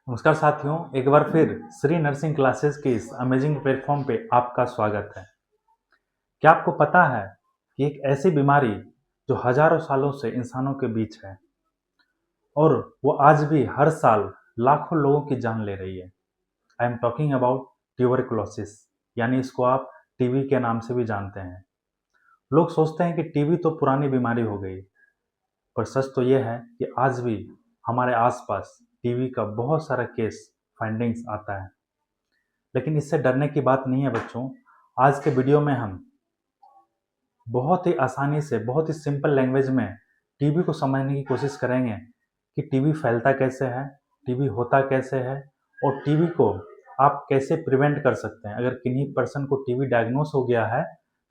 नमस्कार साथियों, एक बार फिर श्री नर्सिंग क्लासेस के इस अमेजिंग प्लेटफॉर्म पे आपका स्वागत है। क्या आपको पता है कि एक ऐसी बीमारी जो हजारों सालों से इंसानों के बीच है और वो आज भी हर साल लाखों लोगों की जान ले रही है। I am talking about tuberculosis, यानी इसको आप टीबी के नाम से भी जानते हैं। लोग सोचते हैं कि टीबी तो पुरानी बीमारी हो गई, पर सच तो यह है कि आज भी हमारे आसपास टीबी का बहुत सारा केस फाइंडिंग्स आता है। लेकिन इससे डरने की बात नहीं है बच्चों। आज के वीडियो में हम बहुत ही आसानी से, बहुत ही सिंपल लैंग्वेज में टीबी को समझने की कोशिश करेंगे कि टीबी फैलता कैसे है, टीबी होता कैसे है और टीबी को आप कैसे प्रिवेंट कर सकते हैं। अगर किन्हीं पर्सन को टीबी डायग्नोस हो गया है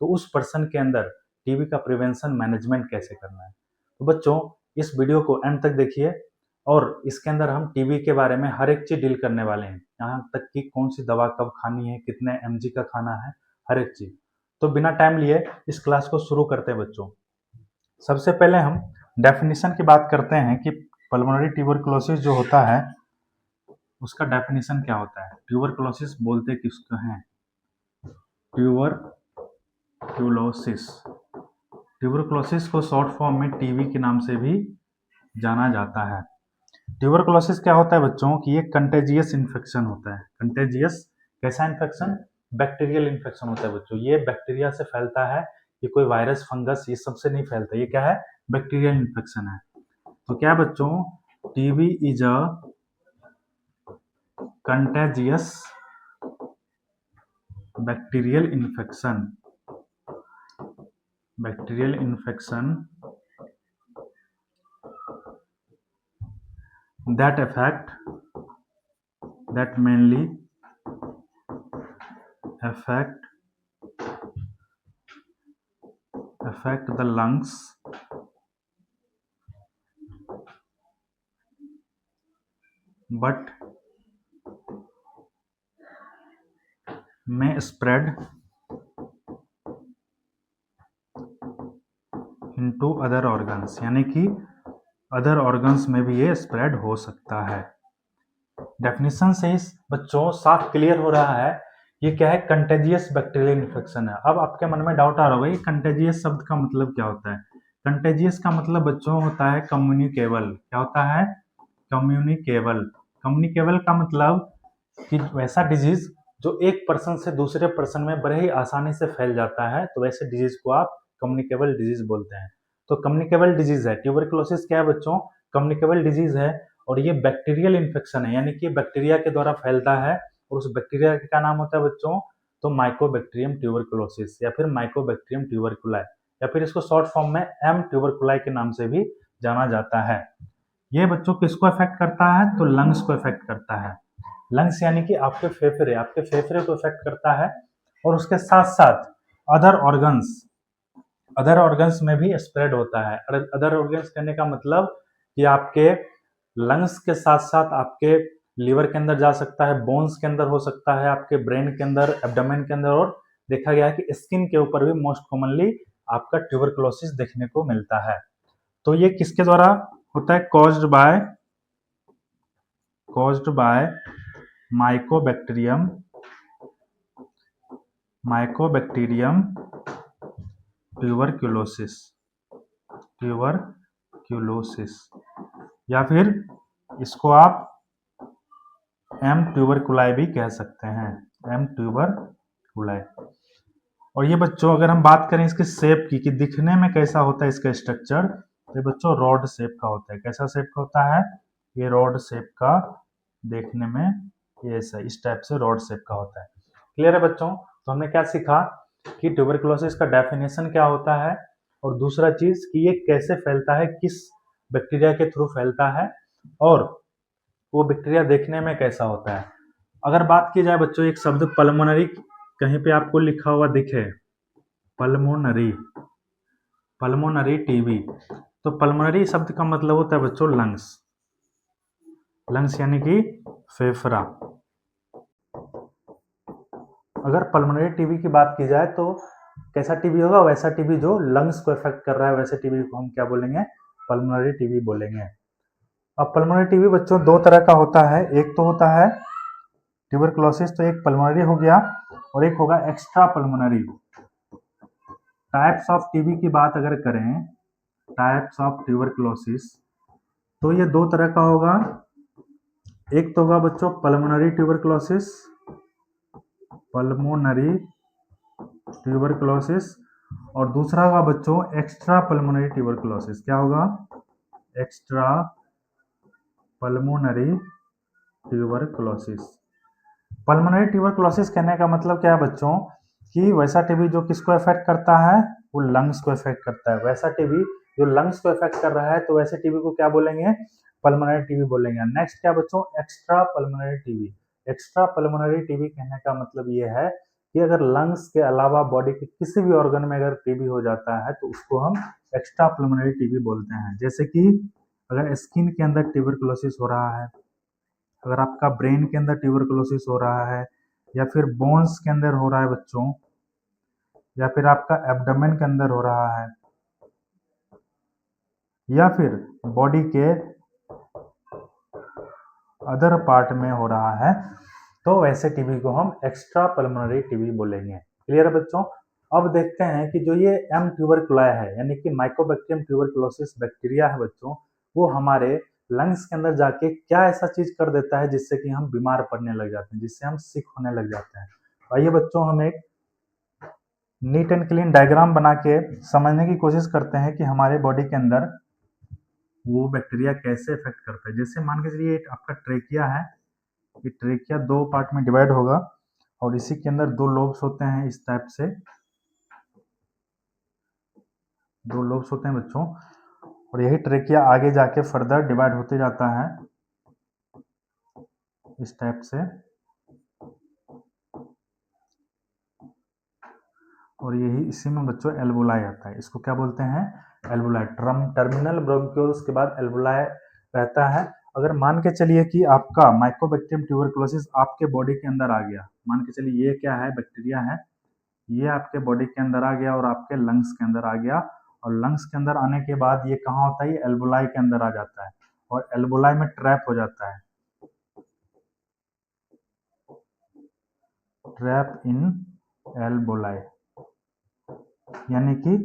तो उस पर्सन के अंदर टीबी का प्रिवेंशन मैनेजमेंट कैसे करना है। तो बच्चों, इस वीडियो को एंड तक देखिए और इसके अंदर हम टीबी के बारे में हर एक चीज डील करने वाले हैं, यहाँ तक कि कौन सी दवा कब खानी है, कितने एमजी का खाना है, हर एक चीज। तो बिना टाइम लिए इस क्लास को शुरू करते हैं बच्चों। सबसे पहले हम डेफिनेशन की बात करते हैं कि पल्मोनरी ट्यूबरकुलोसिस जो होता है उसका डेफिनेशन क्या होता है। ट्यूबरकुलोसिस बोलते किसको हैं? ट्यूबरकुलोसिस। ट्यूबरकुलोसिस को शॉर्ट फॉर्म में टीबी के नाम से भी जाना जाता है। ट्यूबरकुलोसिस क्या होता है बच्चों कि ये कंटेजियस इन्फेक्शन होता है। कंटेजियस कैसा इन्फेक्शन? बैक्टीरियल इन्फेक्शन होता है बच्चों। ये बैक्टीरिया से फैलता है, ये कोई वायरस फंगस ये सबसे नहीं फैलता। ये क्या है? बैक्टीरियल इन्फेक्शन है। तो क्या बच्चों? TB is a contagious bacterial infection. Bacterial infection that mainly affect the lungs but may spread into other organs, यानी कि अदर ऑर्गन्स में भी ये स्प्रेड हो सकता है। डेफिनेशन से ही बच्चों साफ क्लियर हो रहा है ये क्या है? कंटेजियस बैक्टीरियल इन्फेक्शन है। अब आपके मन में डाउट आ रहा होगा ये कंटेजियस शब्द का मतलब क्या होता है। कंटेजियस का मतलब बच्चों होता है कम्युनिकेबल। क्या होता है? कम्युनिकेबल। कम्युनिकेबल का मतलब कि वैसा डिजीज जो एक पर्सन से दूसरे पर्सन में बड़े ही आसानी से फैल जाता है, तो वैसे डिजीज को आप कम्युनिकेबल डिजीज बोलते हैं। तो कम्युनिकेबल डिजीज है ट्यूबरकुलोसिस। क्या है बच्चों? कम्युनिकेबल डिजीज है और ये बैक्टीरियल इन्फेक्शन है, यानी कि बैक्टीरिया के द्वारा फैलता है। और उस बैक्टीरिया का क्या नाम होता है बच्चों? तो माइकोबैक्टीरियम ट्यूबरकुलोसिस या फिर माइकोबैक्टीरियम ट्यूबरकुलाई, या फिर इसको शॉर्ट फॉर्म में एम ट्यूबरकुलाई के नाम से भी जाना जाता है। ये बच्चों किसको अफेक्ट करता है? तो लंग्स को अफेक्ट करता है। लंग्स यानी कि आपके फेफड़े को अफेक्ट करता है और उसके साथ साथ अदर ऑर्गन्स में भी स्प्रेड होता है। अदर ऑर्गन्स कहने का मतलब कि आपके लंग्स के साथ साथ आपके लिवर के अंदर जा सकता है, बोन्स के अंदर हो सकता है, आपके ब्रेन के अंदर, एब्डोमेन के अंदर, और देखा गया है कि स्किन के ऊपर भी मोस्ट कॉमनली आपका ट्यूबरकुलोसिस देखने को मिलता है। तो ये किसके द्वारा होता है? कॉज्ड बाय माइकोबैक्टीरियम ट्यूबरकुलोसिस या फिर इसको आप एम ट्यूबरकुलाई भी कह सकते हैं। एम ट्यूबरकुलाई। और ये बच्चों अगर हम बात करें इसके शेप की कि दिखने में कैसा होता है इसका स्ट्रक्चर, तो ये बच्चों रॉड शेप का होता है। कैसा शेप का होता है? ये रॉड शेप का, देखने में ये ऐसा इस टाइप से रॉड शेप का होता है। क्लियर है बच्चों? तो हमने क्या सीखा कि ट्यूबरकुलोसिस का डेफिनेशन क्या होता है और दूसरा चीज कि ये कैसे फैलता है, किस बैक्टीरिया के थ्रू फैलता है और वो बैक्टीरिया देखने में कैसा होता है। अगर बात की जाए बच्चों, एक शब्द पल्मोनरी कहीं पे आपको लिखा हुआ दिखे, पल्मोनरी टीबी, तो पल्मोनरी शब्द का मतलब होता है बच्चों लंग्स यानी कि फेफड़ा। अगर पल्मोनरी टीबी की बात की जाए तो कैसा टीबी होगा? वैसा टीबी जो लंग्स को इफेक्ट कर रहा है, वैसे टीबी को हम क्या बोलेंगे? पल्मोनरी टीबी बोलेंगे। अब पल्मोनरी टीबी बच्चों दो तरह का होता है, एक तो होता है ट्यूबरकुलोसिस, तो एक पल्मोनरी हो गया और एक होगा extra pulmonary. Types of TB की बात अगर करें, टाइप्स ऑफ ट्यूबरकुलोसिस, तो ये दो तरह का होगा। एक तो होगा बच्चों पल्मोनरी ट्यूबरकुलोसिस, पल्मोनरी ट्यूबरकुलोसिस, और दूसरा होगा बच्चों एक्स्ट्रा पल्मोनरी ट्यूबरकुलोसिस। क्या होगा? Extra pulmonary tuberculosis. Pulmonary tuberculosis कहने का मतलब क्या है बच्चों, कि वैसा टीबी जो किसको इफेक्ट करता है, वो लंग्स को इफेक्ट करता है। वैसा टीबी जो लंग्स को इफेक्ट कर रहा है, तो वैसे टीबी को क्या बोलेंगे? पल्मोनरी टीबी बोलेंगे। नेक्स्ट क्या बच्चों? Extra pulmonary TB. Extra pulmonary TB कहने का मतलब ये है कि अगर लंग्स के अलावा बॉडी के किसी भी ऑर्गन में अगर टीबी हो जाता है तो उसको हम एक्स्ट्रा पल्मोनरी टीबी बोलते हैं। जैसे कि अगर स्किन के अंदर ट्यूबरकुलोसिस हो रहा है, अगर आपका ब्रेन के अंदर ट्यूबरकुलोसिस हो रहा है, या फिर बोन्स के अंदर हो रहा है बच्चों, या फिर आपका एब्डोमेन के अंदर हो रहा है, या फिर बॉडी के अदर पार्ट में हो रहा है, तो वैसे टीबी को हम एक्स्ट्रा पल्मोनरी टीबी बोलेंगे। क्लियर है बच्चों? अब देखते हैं कि जो ये एम ट्यूबरकुलाई है, यानी कि माइकोबैक्टीरियम ट्यूबरकुलोसिस बैक्टीरिया है बच्चों, वो हमारे लंग्स के अंदर जाके क्या ऐसा चीज कर देता है जिससे कि हम बीमार पड़ने लग जाते हैं, जिससे हम सिक होने लग जाते हैं। आइए बच्चों हम एक नीट एंड क्लीन डायग्राम बना के समझने की कोशिश करते हैं कि हमारे बॉडी के अंदर वो बैक्टीरिया कैसे इफेक्ट करता है। जैसे मान के चलिए आपका ट्रेकिया है, ये ट्रेकिया दो पार्ट में डिवाइड होगा और इसी के अंदर दो लोब्स होते हैं, इस टाइप से दो लोब्स होते हैं बच्चों, और यही ट्रेकिया आगे जाके फर्दर डिवाइड होते जाता है इस टाइप से, और यही इसी में बच्चों एल्वोलाई आता है। इसको क्या बोलते हैं? एल्वोलाई। टर्मिनल ब्रोंक्यूल्स के बाद एल्वोलाई रहता है। अगर मान के चलिए कि आपका माइकोबैक्टीरियम ट्यूबरकुलोसिस आपके बॉडी के अंदर आ गया, मान के चलिए ये क्या है? बैक्टीरिया है, ये आपके बॉडी के अंदर आ गया और आपके लंग्स के अंदर आ गया, और लंग्स के अंदर आने के बाद ये कहाँ होता है? ये एल्वोलाई के अंदर आ जाता है और एल्वोलाई में ट्रैप हो जाता है, ट्रैप इन एल्वोलाई, यानी कि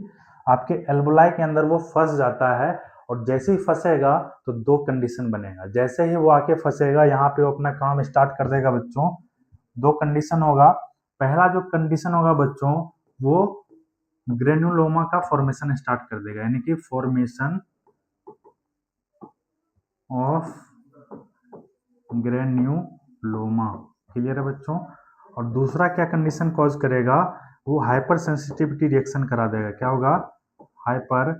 आपके एल्वोलाई के अंदर वो फंस जाता है। और जैसे ही फंसेगा तो दो कंडीशन बनेगा। जैसे ही वो आके फंसेगा, यहाँ पे वो अपना काम स्टार्ट कर देगा बच्चों, दो कंडीशन होगा। पहला जो कंडीशन होगा बच्चों, वो ग्रेनुलोमा का फॉर्मेशन स्टार्ट कर देगा, यानी कि फॉर्मेशन ऑफ ग्रेन्युलोमा। क्लियर है बच्चों? और दूसरा क्या कंडीशन कॉज करेगा? वो हाइपर सेंसिटिविटी रिएक्शन करा देगा। क्या होगा? हाइपर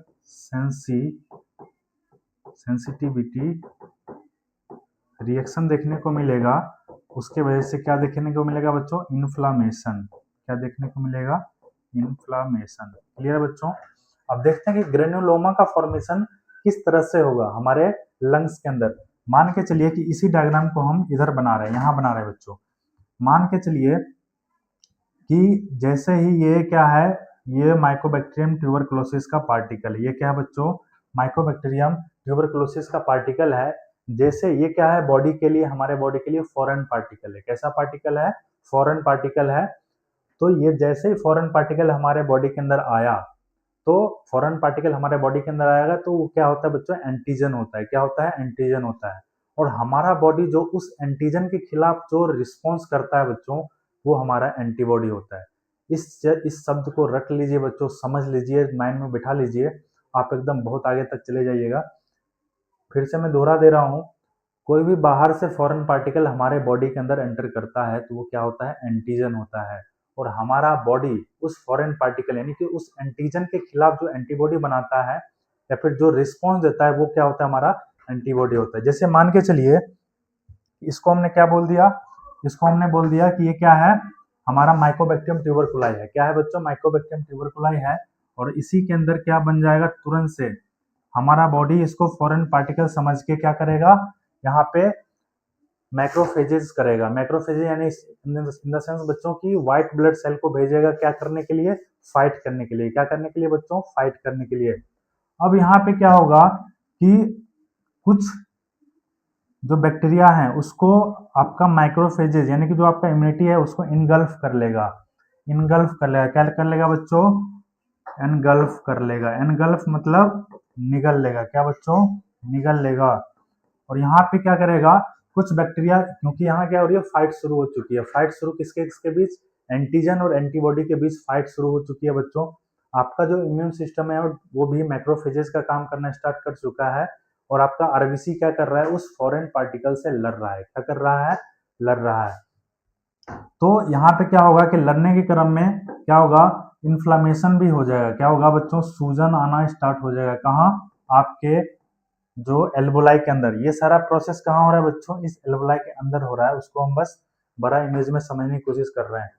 सेंसिटिविटी रिएक्शन देखने को मिलेगा। उसके वजह से क्या देखने को मिलेगा बच्चों? इन्फ्लामेशन। क्या देखने को मिलेगा? इन्फ्लामेशन। क्लियर है बच्चों? अब देखते हैं कि ग्रेनुलोमा का फॉर्मेशन किस तरह से होगा हमारे लंग्स के अंदर। मान के चलिए कि इसी डायग्राम को हम इधर बना रहे हैं, यहाँ बना रहे हैं बच्चों। मान के चलिए कि जैसे ही ये क्या है? ये माइकोबैक्टीरियम ट्यूबरकुलोसिस का पार्टिकल है। ये क्या है बच्चों? माइकोबैक्टीरियम ट्यूबरकुलोसिस का पार्टिकल है। जैसे ये क्या है? बॉडी के लिए, हमारे बॉडी के लिए फॉरेन पार्टिकल है। कैसा पार्टिकल है? फॉरेन पार्टिकल है। तो ये जैसे ही फॉरेन पार्टिकल हमारे बॉडी के अंदर आया, तो फॉरेन पार्टिकल हमारे बॉडी के अंदर आएगा तो वो क्या होता है बच्चों? एंटीजन होता है। क्या होता है? एंटीजन होता है। और हमारा बॉडी जो उस एंटीजन के खिलाफ जो रिस्पॉन्स करता है बच्चों, वो हमारा एंटीबॉडी होता है। इस शब्द को रट लीजिए बच्चों, समझ लीजिए, माइंड में बिठा लीजिए, आप एकदम बहुत आगे तक चले जाइएगा। फिर से मैं दोहरा दे रहा हूँ, कोई भी बाहर से फॉरेन पार्टिकल हमारे बॉडी के अंदर एंटर करता है तो वो क्या होता है? एंटीजन होता है। और हमारा बॉडी उस फॉरेन पार्टिकल यानी कि उस एंटीजन के खिलाफ जो एंटीबॉडी बनाता है या फिर जो रिस्पॉन्स देता है, वो क्या होता है? हमारा एंटीबॉडी होता है। जैसे मान के चलिए इसको हमने क्या बोल दिया? इसको हमने बोल दिया कि ये क्या है? हमारा माइकोबैक्टीरियम ट्यूबरकुलाई है। क्या है बच्चों? माइकोबैक्टीरियम ट्यूबरकुलाई है। और इसी के अंदर क्या बन जाएगा? तुरंत से हमारा बॉडी इसको फॉरेन पार्टिकल समझ के क्या करेगा? यहाँ पे मैक्रोफेजेस करेगा। मैक्रोफेजेस यानी इन द सेंस बच्चों की व्हाइट ब्लड सेल को भेजेगा क्या करने के लिए? फाइट करने के लिए। क्या करने के लिए बच्चों? फाइट करने के लिए। अब यहाँ पे क्या होगा कि कुछ जो बैक्टीरिया है उसको आपका माइक्रोफेजेज यानी कि जो आपका इम्यूनिटी है उसको इनगल्फ कर लेगा। इनगल्फ कर लेगा, क्या कर लेगा बच्चों? एनगल्फ कर लेगा। एनगल्फ मतलब निगल लेगा। क्या बच्चों? निगल लेगा। और यहाँ पे क्या करेगा? कुछ बैक्टीरिया, क्योंकि यहाँ क्या हो रही है, फाइट शुरू हो चुकी है। फाइट शुरू किसके किसके बीच? एंटीजन और एंटीबॉडी के बीच फाइट शुरू हो चुकी है बच्चों। आपका जो इम्यून सिस्टम है वो भी मैक्रोफेजेस का काम करना स्टार्ट कर चुका है, और आपका आरबीसी क्या कर रहा है? उस फॉरेन पार्टिकल से लड़ रहा है। क्या कर रहा है? लड़ रहा है। तो यहाँ पे क्या होगा कि लड़ने के क्रम में क्या होगा? इन्फ्लामेशन भी हो जाएगा। क्या होगा बच्चों? सूजन आना स्टार्ट हो जाएगा। कहाँ? आपके जो एल्वोलाई के अंदर। ये सारा प्रोसेस कहाँ हो रहा है बच्चों? इस एल्वोलाई के अंदर हो रहा है। उसको हम बस बड़ा इमेज में समझने की कोशिश कर रहे हैं।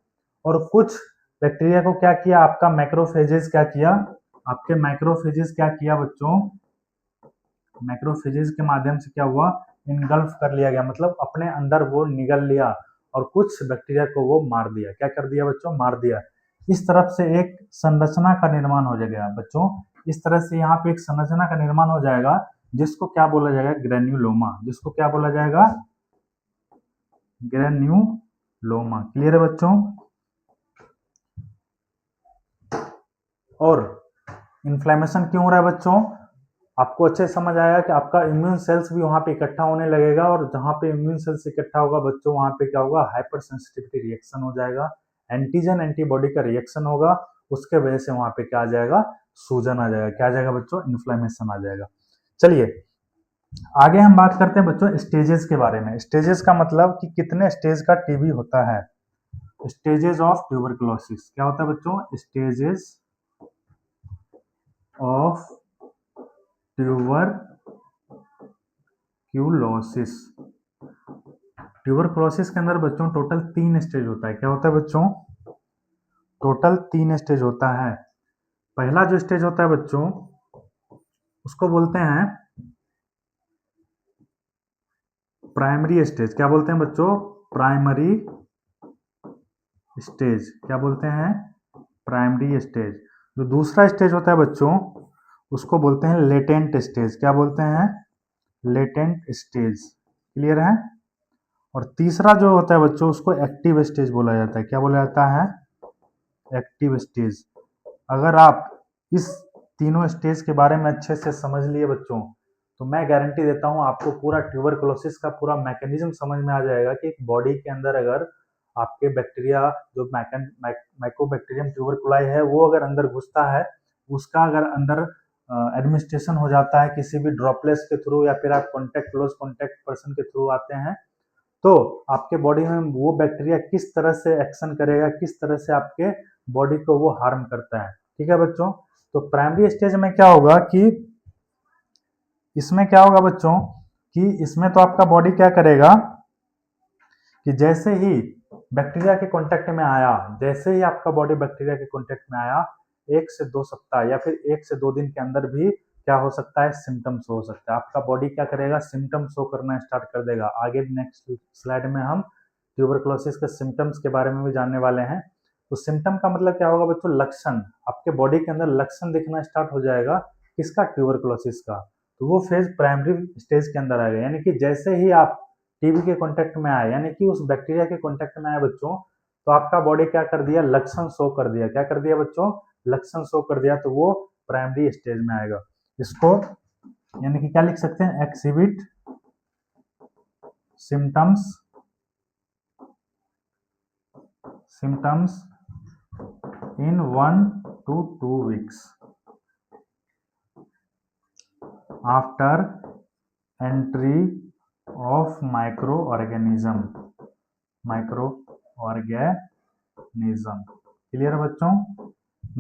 और कुछ बैक्टीरिया को क्या किया? आपका मैक्रोफेजेस क्या किया? आपके मैक्रोफेजेस क्या किया बच्चों? मैक्रोफेजेस के माध्यम से क्या हुआ? इनगल्फ कर लिया गया, मतलब अपने अंदर वो निगल लिया और कुछ बैक्टीरिया को वो मार दिया। क्या कर दिया बच्चों? मार दिया। इस तरफ से एक संरचना का निर्माण हो जाएगा बच्चों। इस तरह से यहाँ पे एक संरचना का निर्माण हो जाएगा, जिसको क्या बोला जाएगा? ग्रेन्युलोमा। जिसको क्या बोला जाएगा? ग्रेन्युलोमा। क्लियर है बच्चों? और इन्फ्लेमेशन क्यों हो रहा है बच्चों? आपको अच्छे से समझ आएगा कि आपका इम्यून सेल्स भी वहां पे इकट्ठा होने लगेगा, और जहां पे इम्यून सेल्स इकट्ठा होगा बच्चों, वहां पे क्या होगा? हाइपर सेंसिटिविटी रिएक्शन हो जाएगा। एंटीजन एंटीबॉडी का रिएक्शन होगा, उसके वजह से वहां पे क्या आ जाएगा? सूजन आ जाएगा। क्या आ जाएगा बच्चों? इन्फ्लेमेशन आ जाएगा। चलिए आगे हम बात करते हैं बच्चों स्टेजेस के बारे में। स्टेजेस का मतलब कि कितने स्टेज का टीबी होता है। Stages of tuberculosis. क्या होता है बच्चों? Stages of tuberculosis. ट्यूबरकुलोसिस के अंदर बच्चों टोटल 3 स्टेज होता है। क्या होता है बच्चों? टोटल 3 स्टेज होता है। पहला जो स्टेज होता है बच्चों उसको बोलते हैं प्राइमरी स्टेज। क्या बोलते हैं बच्चों? Primary stage. क्या बोलते हैं? Primary stage. जो दूसरा स्टेज होता है बच्चों उसको बोलते हैं लेटेंट स्टेज। क्या बोलते हैं? Latent stage. क्लियर है? और तीसरा जो होता है बच्चों उसको एक्टिव स्टेज बोला जाता है। क्या बोला जाता है? Active stage. अगर आप इस तीनों स्टेज के बारे में अच्छे से समझ लिए बच्चों, तो मैं गारंटी देता हूं आपको पूरा ट्यूबरकुलोसिस का पूरा मैकेनिज्म समझ में आ जाएगा कि एक बॉडी के अंदर अगर आपके बैक्टीरिया जो माइकोबैक्टीरियम ट्यूबरकुलाई है वो अगर अंदर घुसता है, उसका अगर अंदर एडमिनिस्ट्रेशन हो जाता है किसी भी ड्रॉपलेट्स के थ्रू, या फिर आप क्लोज कॉन्टेक्ट पर्सन के थ्रू आते हैं, तो आपके बॉडी में वो बैक्टीरिया किस तरह से एक्शन करेगा, किस तरह से आपके बॉडी को वो हार्म करता है। ठीक है बच्चों? तो प्राइमरी स्टेज में क्या होगा कि इसमें क्या होगा बच्चों कि इसमें तो आपका बॉडी क्या करेगा कि जैसे ही बैक्टीरिया के कांटेक्ट में आया, जैसे ही आपका बॉडी बैक्टीरिया के कांटेक्ट में आया, 1 से 2 सप्ताह या फिर 1 से 2 दिन के अंदर भी क्या हो सकता है? सिम्टम्स हो सकता है। आपका बॉडी क्या करेगा? सिम्टम्स शो करना स्टार्ट कर देगा। आगे नेक्स्ट स्लाइड में हम ट्यूबरकुलोसिस के सिम्टम्स के बारे में भी जानने वाले हैं। तो सिम्टम का मतलब क्या होगा बच्चों? लक्षण। आपके बॉडी के अंदर लक्षण दिखना स्टार्ट हो जाएगा। किसका? ट्यूबरकुलोसिस का। तो वो फेज प्राइमरी स्टेज के अंदर आएगा, यानी कि जैसे ही आप टीबी के कांटेक्ट में आए, यानी कि उस बैक्टीरिया के कांटेक्ट में आए बच्चों, तो आपका बॉडी क्या कर दिया? लक्षण शो कर दिया। क्या कर दिया बच्चों? लक्षण शो कर दिया, तो वो प्राइमरी स्टेज में आएगा। इसको यानी कि क्या लिख सकते हैं? Exhibit symptoms in 1 to 2 weeks after entry of microorganism। Clear है बच्चों?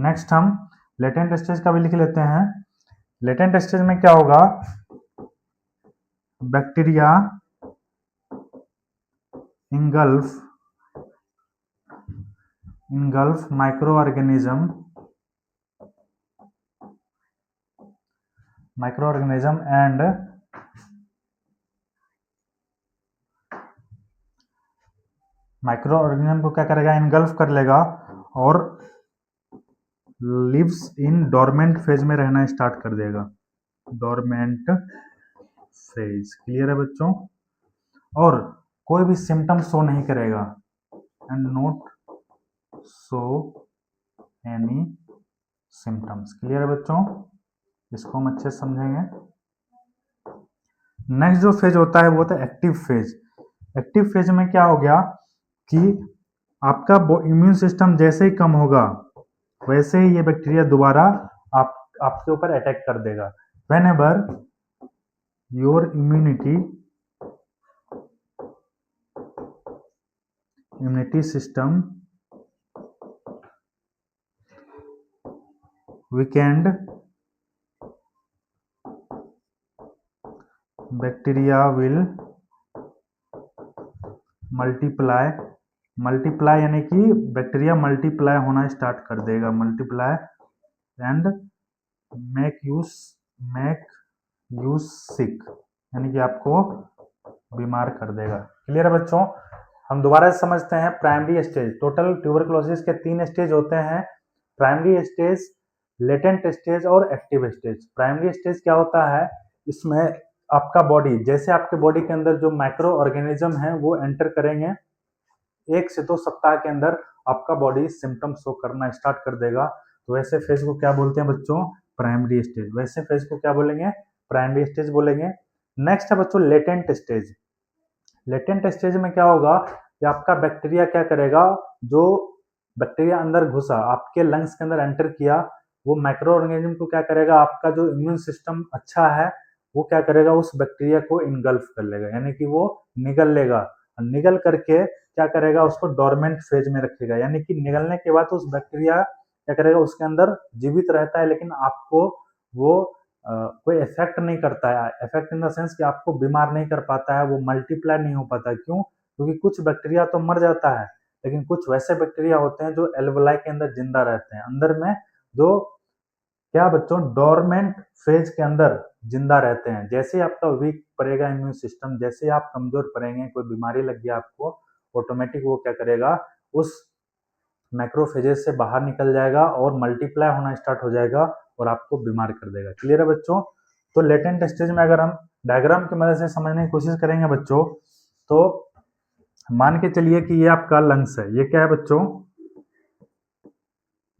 नेक्स्ट हम लेटेंट स्टेज का भी लिख लेते हैं। लेटेंट स्टेज में क्या होगा? Bacteria engulf microorganism and microorganism को क्या करेगा? इनगल्फ कर लेगा और लिव्स इन डोरमेंट फेज में रहना स्टार्ट कर देगा। Dormant phase. क्लियर है बच्चों? और कोई भी सिम्टम शो नहीं करेगा, and not show any symptoms. Clear है बच्चों? इसको हम अच्छे से समझेंगे। नेक्स्ट जो फेज होता है वो होता है एक्टिव फेज। एक्टिव फेज में क्या हो गया कि आपका इम्यून सिस्टम जैसे ही कम होगा वैसे ही ये बैक्टीरिया दोबारा आपके ऊपर अटैक कर देगा। Whenever your immunity system weekend, bacteria will multiply यानी कि बैक्टीरिया मल्टीप्लाई होना स्टार्ट कर देगा, multiply and make you sick, यानी कि आपको बीमार कर देगा। क्लियर है बच्चों? हम दोबारा से समझते हैं। प्राइमरी स्टेज, टोटल ट्यूबरकुलोसिस के 3 स्टेज होते हैं, प्राइमरी स्टेज, लेटेंट स्टेज और एक्टिव स्टेज। प्राइमरी स्टेज क्या होता है, इसमें आपका बॉडी, जैसे आपके बॉडी के अंदर जो माइक्रो ऑर्गेनिज्म है वो एंटर करेंगे, 1 से 2 सप्ताह के अंदर आपका बॉडी सिम्टम शो करना स्टार्ट कर देगा। तो वैसे फेज को क्या बोलते हैं बच्चों? Primary stage. वैसे फेज को क्या बोलेंगे? प्राइमरी स्टेज बोलेंगे। नेक्स्ट है बच्चों लेटेंट स्टेज। लेटेंट स्टेज में क्या होगा कि आपका बैक्टीरिया क्या करेगा, जो बैक्टीरिया अंदर घुसा, आपके लंग्स के अंदर एंटर किया, वो माइक्रो ऑर्गेनिज्म को क्या करेगा, आपका जो इम्यून सिस्टम अच्छा है वो क्या करेगा, उस बैक्टीरिया को इनगल्फ कर लेगा, यानी कि वो निगल लेगा। और निगल करके क्या करेगा, उसको डोरमेंट फेज में रखेगा, यानी कि निगलने के बाद उस बैक्टीरिया क्या करेगा, उसके अंदर जीवित रहता है, लेकिन आपको वो कोई इफेक्ट नहीं करता है। इफेक्ट इन द सेंस कि आपको बीमार नहीं कर पाता है, वो मल्टीप्लाई नहीं हो पाता। क्यों? क्योंकि कुछ बैक्टीरिया तो मर जाता है, लेकिन कुछ वैसे बैक्टीरिया होते हैं जो एल्वेलाई के अंदर जिंदा रहते हैं, अंदर में जो क्या बच्चों, डोरमेंट फेज के अंदर जिंदा रहते हैं। जैसे ही आपका वीक पड़ेगा इम्यून सिस्टम, जैसे ही आप कमजोर पड़ेंगे, कोई बीमारी लग गया आपको, ऑटोमेटिक वो क्या करेगा, उस मैक्रोफेजेस से बाहर निकल जाएगा और मल्टीप्लाई होना स्टार्ट हो जाएगा और आपको बीमार कर देगा। क्लियर है बच्चों? तो लेटेंट स्टेज में अगर हम डायग्राम की मदद से समझने की कोशिश करेंगे बच्चों, तो मान के चलिए कि ये आपका लंग्स है। ये क्या है बच्चों?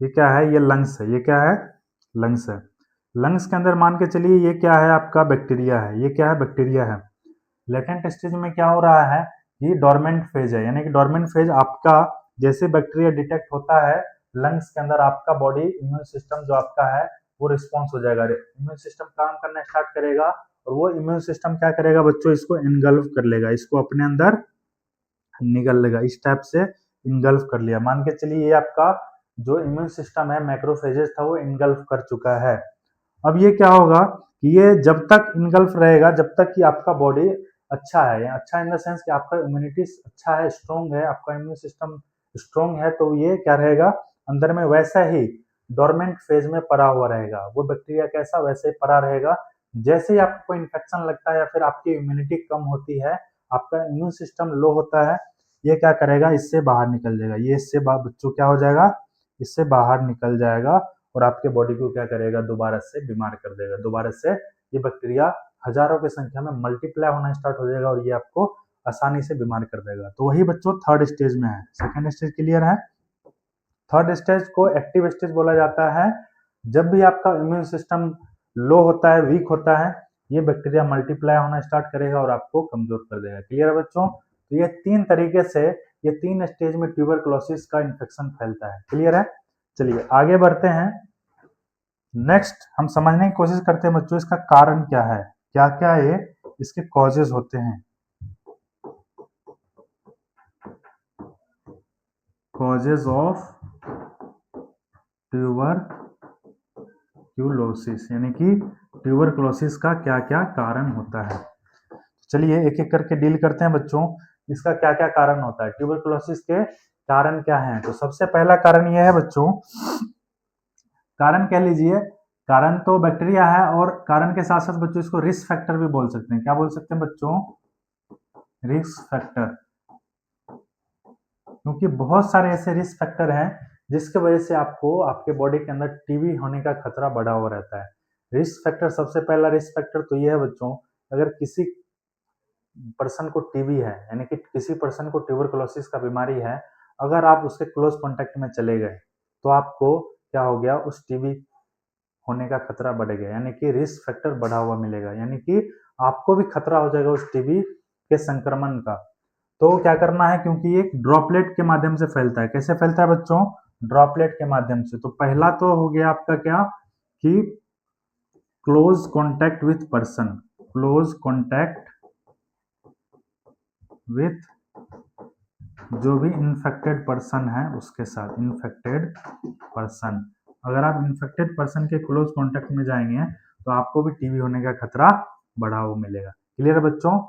ये क्या है? ये लंग्स है। ये क्या है? लंग्स है। लंग्स के अंदर मान के चलिए ये क्या है, आपका बैक्टीरिया है। ये क्या है? बैक्टीरिया है। लेटेंट स्टेज में क्या हो रहा है, ये डोरमेंट फेज है, यानी कि डोरमेंट फेज आपका जैसे बैक्टीरिया डिटेक्ट होता है लंग्स के अंदर, आपका बॉडी इम्यून सिस्टम जो आपका है वो रिस्पॉन्स हो जाएगा, इम्यून सिस्टम काम करना स्टार्ट करेगा, और वो इम्यून सिस्टम क्या करेगा बच्चों, इसको इनगल्फ कर लेगा, इसको अपने अंदर निगल लेगा। इस टाइप से इनगल्फ कर लिया। मान के चलिए ये आपका जो इम्यून सिस्टम है, मैक्रोफेजेस था, वो इनगल्फ कर चुका है। अब ये क्या होगा कि ये जब तक इनगल्फ रहेगा, जब तक कि आपका बॉडी अच्छा है, अच्छा इन द सेंस कि आपका इम्यूनिटी अच्छा है, स्ट्रॉन्ग है, आपका इम्यून सिस्टम स्ट्रॉन्ग है, तो ये क्या रहेगा, अंदर में वैसा ही डोरमेंट फेज में पड़ा हुआ रहेगा। वो बैक्टीरिया कैसा, वैसे ही पड़ा रहेगा। जैसे ही आपको इन्फेक्शन लगता है या फिर आपकी इम्यूनिटी कम होती है, आपका इम्यून सिस्टम लो होता है, ये क्या करेगा, इससे बाहर निकल जाएगा। ये इससे बच्चों क्या हो जाएगा, इससे बाहर निकल जाएगा और आपके बॉडी को क्या करेगा, दोबारा से बीमार कर देगा। दोबारा से ये बैक्टीरिया हजारों की संख्या में मल्टीप्लाई होना स्टार्ट हो जाएगा और ये आपको आसानी से बीमार कर देगा। तो वही बच्चों थर्ड स्टेज में है। सेकेंड स्टेज क्लियर है? थर्ड स्टेज को एक्टिव स्टेज बोला जाता है। जब भी आपका इम्यून सिस्टम लो होता है, वीक होता है, ये बैक्टीरिया मल्टीप्लाई होना स्टार्ट करेगा और आपको कमजोर कर देगा। क्लियर है बच्चों? तो ये 3 तरीके से, ये 3 स्टेज में ट्यूबरकुलोसिस का इन्फेक्शन फैलता है। क्लियर है? चलिए आगे बढ़ते हैं। नेक्स्ट हम समझने की कोशिश करते हैं बच्चों, इसका कारण क्या है, क्या क्या ये इसके कॉजेज होते हैं। कॉजेज ऑफ ट्यूबरक्यूलोसिस, यानी कि ट्यूबरकुलोसिस का क्या क्या कारण होता है। चलिए एक एक करके डील करते हैं बच्चों, इसका क्या क्या कारण होता है, ट्यूबरकुलोसिस के कारण क्या हैं। तो सबसे पहला कारण यह है बच्चों, कारण कह लीजिए, कारण तो बैक्टीरिया है, और कारण के साथ साथ बच्चों इसको रिस्क फैक्टर भी बोल सकते हैं। क्या बोल सकते हैं बच्चों? Risk factor. क्योंकि बहुत सारे ऐसे रिस्क फैक्टर हैं जिसके वजह से आपको आपके बॉडी के अंदर टीबी होने का खतरा बढ़ा हुआ रहता है। रिस्क फैक्टर, सबसे पहला रिस्क फैक्टर तो ये है बच्चों, अगर किसी पर्सन को टीबी है, यानी कि किसी पर्सन को ट्यूबरकुलोसिस का बीमारी है, अगर आप उसके क्लोज कॉन्टेक्ट में चले गए तो आपको क्या हो गया, उस टीबी होने का खतरा बढ़ गया, यानी कि रिस्क फैक्टर बढ़ा हुआ मिलेगा, यानी कि आपको भी खतरा हो जाएगा उस टीबी के संक्रमण का। तो क्या करना है, क्योंकि एक ड्रॉपलेट के माध्यम से फैलता है। कैसे फैलता है बच्चों? ड्रॉपलेट के माध्यम से। तो पहला तो हो गया आपका क्या कि close contact with person, close contact with जो भी इन्फेक्टेड पर्सन है उसके साथ, इन्फेक्टेड पर्सन। अगर आप इन्फेक्टेड पर्सन के क्लोज कॉन्टैक्ट में जाएंगे तो आपको भी टीबी होने का खतरा बढ़ा हुआ मिलेगा। क्लियर है बच्चों?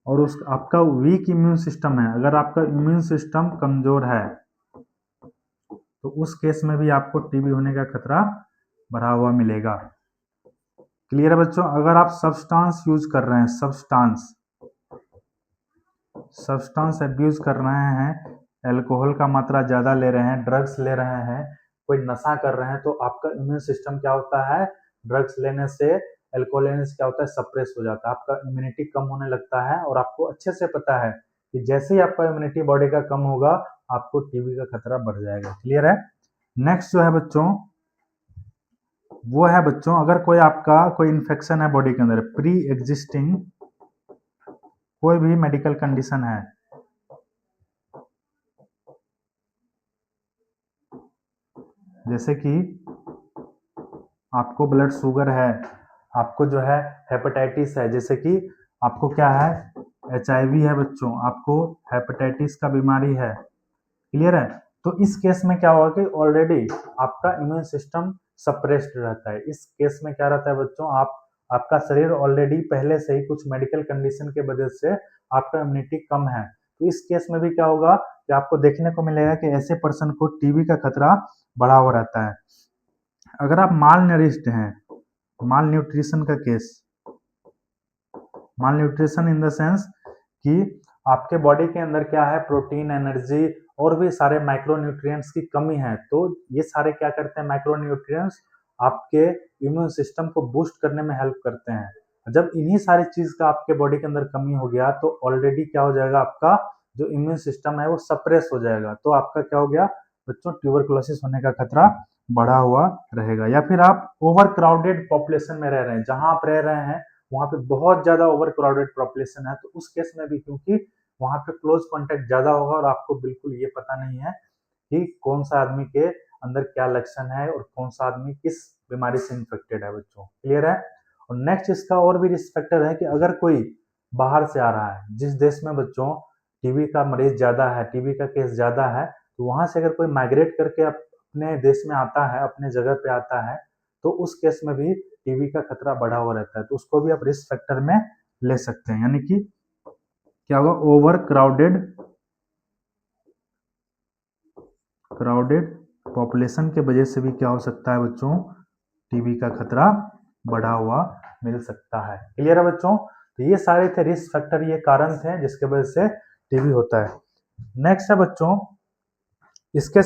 और उस आपका वीक इम्यून सिस्टम है, अगर आपका इम्यून सिस्टम कमजोर है तो उस केस में भी आपको टीबी होने का खतरा बढ़ा हुआ मिलेगा। क्लियर है बच्चों? अगर आप सब्सटेंस यूज कर रहे हैं, सब्सटेंस एब्यूज कर रहे हैं, अल्कोहल का मात्रा ज्यादा ले रहे हैं, ड्रग्स ले रहे हैं, कोई नशा कर रहे हैं, तो आपका इम्यून सिस्टम क्या होता है, ड्रग्स लेने से, अल्कोहल लेने से क्या होता है, सप्रेस हो जाता है, आपका इम्यूनिटी कम होने लगता है। और आपको अच्छे से पता है कि जैसे ही आपका इम्यूनिटी बॉडी का कम होगा आपको टीबी का खतरा बढ़ जाएगा। क्लियर है? नेक्स्ट जो है बच्चों, वो है बच्चों, अगर कोई आपका कोई इन्फेक्शन है बॉडी के अंदर, प्री एग्जिस्टिंग कोई भी मेडिकल कंडीशन है, जैसे कि आपको ब्लड शुगर है, आपको जो है हेपेटाइटिस है, जैसे कि आपको क्या है, HIV है बच्चों, आपको हेपेटाइटिस का बीमारी है। क्लियर है? तो इस केस में क्या होगा कि ऑलरेडी आपका इम्यून सिस्टम सप्रेस्ड रहता है। इस केस में क्या रहता है बच्चों, आपका शरीर ऑलरेडी पहले से ही कुछ मेडिकल कंडीशन के वजह से आपका इम्यूनिटी कम है। तो इस केस में भी क्या होगा कि आपको देखने को मिलेगा कि ऐसे पर्सन को टीबी का खतरा बढ़ा हुआ रहता है। अगर आप माल नरिश्ड हैं, माल न्यूट्रिशन का case, mall nutrition in the sense कि आपके बॉडी के अंदर क्या है, प्रोटीन, एनर्जी और भी सारे माइक्रो न्यूट्रिएंट्स की कमी है, तो ये सारे क्या करते हैं, माइक्रो न्यूट्रिएंट्स आपके इम्यून सिस्टम को बूस्ट करने में हेल्प करते हैं। जब इन्हीं सारी चीज का आपके बॉडी के अंदर कमी हो गया तो ऑलरेडी क्या हो जाएगा, आपका जो इम्यून सिस्टम है वो सप्रेस हो जाएगा, तो आपका क्या हो गया बच्चों, ट्यूबरकुलोसिस होने का खतरा बढ़ा हुआ रहेगा। या फिर आप ओवर क्राउडेड पॉपुलेशन में रह रहे हैं, जहां आप रह रहे हैं वहां पे बहुत ज्यादा ओवर क्राउडेड पॉपुलेशन है, तो उस केस में भी क्योंकि वहां पे क्लोज कॉन्टेक्ट ज्यादा होगा और आपको बिल्कुल ये पता नहीं है कि कौन सा आदमी के अंदर क्या लक्षण है और कौन सा आदमी किस बीमारी से इन्फेक्टेड है बच्चों। क्लियर है? और नेक्स्ट इसका और भी रिस्क फैक्टर है कि अगर कोई बाहर से आ रहा है, जिस देश में बच्चों टीबी का मरीज ज्यादा है, टीबी का केस ज्यादा है, तो वहां से अगर कोई माइग्रेट करके अपने देश में आता है, अपने जगह पे आता है, तो उस केस में भी टीबी का खतरा बढ़ा हुआ रहता है, तो उसको भी आप रिस्क फैक्टर में ले सकते हैं। यानी कि क्या होगा, ओवर क्राउडेड पॉपुलेशन के वजह से भी क्या हो सकता है बच्चों, टीबी का खतरा बढ़ा हुआ मिल सकता है। क्लियर है बच्चों? तो ये सारे थे रिस्क फैक्टर, ये कारण थे जिसके वजह से टीबी होता है। नेक्स्ट है बच्चों इसके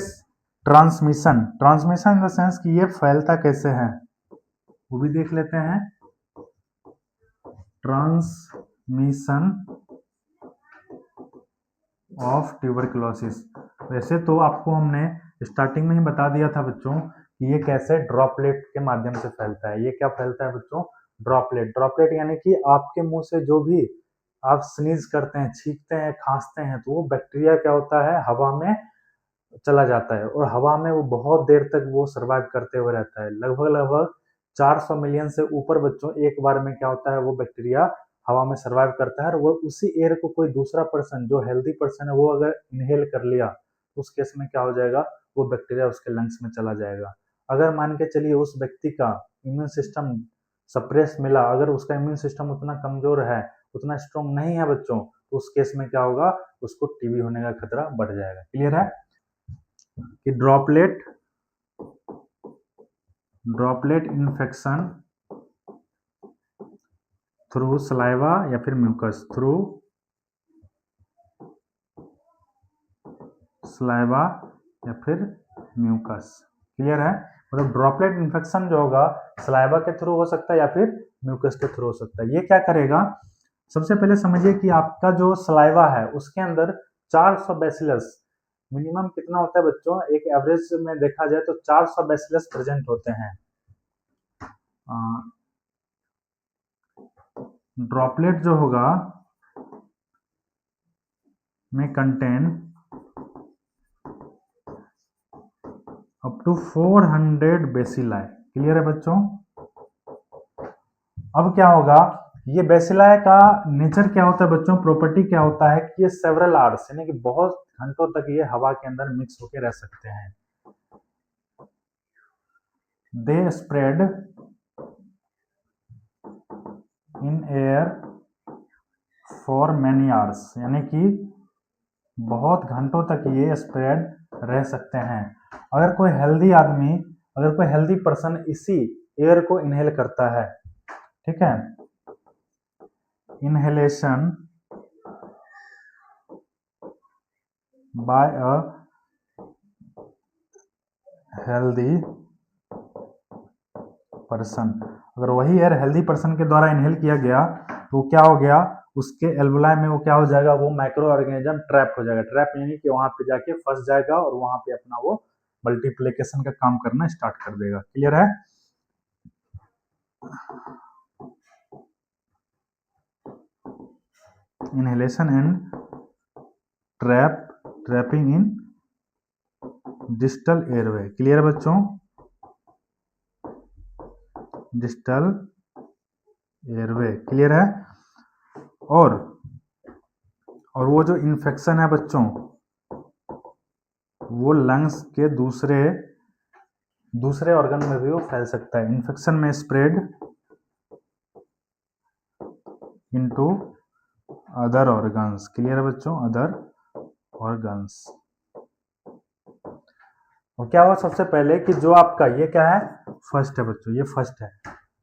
transmission, transmission in the sense कि ये फैलता कैसे है वो भी देख लेते हैं। ट्रांसमिशन ऑफ ट्यूबरकुलोसिस, वैसे तो आपको हमने स्टार्टिंग में ही बता दिया था बच्चों कि ये कैसे ड्रॉपलेट के माध्यम से फैलता है। ये क्या फैलता है बच्चों, ड्रॉपलेट। ड्रॉपलेट यानी कि आपके मुंह से जो भी आप स्नीज करते हैं, छींकते हैं, खांसते हैं, तो वो बैक्टीरिया क्या होता है, हवा में चला जाता है और हवा में वो बहुत देर तक वो सर्वाइव करते हुए रहता है। लगभग 400 मिलियन से ऊपर बच्चों एक बार में क्या होता है, वो बैक्टीरिया हवा में सर्वाइव करता है और वो उसी एयर को कोई दूसरा पर्सन जो हेल्दी पर्सन है वो अगर इनहेल कर लिया, उस केस में क्या हो जाएगा, वो बैक्टीरिया उसके लंग्स में चला जाएगा। अगर मान के चलिए उस व्यक्ति का इम्यून सिस्टम सप्रेस मिला, अगर उसका इम्यून सिस्टम उतना कमजोर है, उतना स्ट्रॉन्ग नहीं है बच्चों, तो उस केस में क्या होगा, उसको टीबी होने का खतरा बढ़ जाएगा। क्लियर है कि ड्रॉपलेट इन्फेक्शन थ्रू सलाइवा या फिर म्यूकस, थ्रू सलाइवा या फिर म्यूकस। क्लियर है? मतलब ड्रॉपलेट इन्फेक्शन जो होगा सलाइवा के थ्रू हो सकता है या फिर म्यूकस के थ्रू हो सकता है। ये क्या करेगा, सबसे पहले समझिए कि आपका जो सलाइवा है उसके अंदर 400 बैसिलस, मिनिमम कितना होता है बच्चों, एक एवरेज में देखा जाए तो 400 बैसिलस प्रेजेंट होते हैं। ड्रॉपलेट जो होगा में contain up to 400 bacilli. Clear है बच्चों? अब क्या होगा, ये बेसिलाई का नेचर क्या होता है बच्चों, प्रॉपर्टी क्या होता है कि ये सेवरल आवर्स यानी कि बहुत घंटों तक ये हवा के अंदर मिक्स होकर रह सकते हैं। They spread in air for many hours, यानी कि बहुत घंटों तक ये स्प्रेड रह सकते हैं। अगर कोई हेल्दी आदमी, अगर कोई हेल्दी पर्सन इसी एयर को इनहेल करता है, ठीक है, inhalation by a healthy person, अगर वही एयर हेल्दी पर्सन के द्वारा इनहेल किया गया तो क्या हो गया, उसके एल्वुलाई में वो क्या हो जाएगा, वो माइक्रो ऑर्गेनिज्म ट्रैप हो जाएगा। ट्रैप यानी कि वहां पे जाके फंस जाएगा और वहां पे अपना वो मल्टीप्लिकेशन का काम करना स्टार्ट कर देगा। क्लियर है? Inhalation and trapping in distal airway. Clear है बच्चों? Distal airway. क्लियर है? और वो जो इन्फेक्शन है बच्चों, वो लंग्स के दूसरे ऑर्गन में भी वो फैल सकता है। इन्फेक्शन में spread into other organs. Clear है बच्चों? Other organs. और क्या हुआ सबसे पहले कि जो आपका ये क्या है, फर्स्ट है बच्चों, ये फर्स्ट है।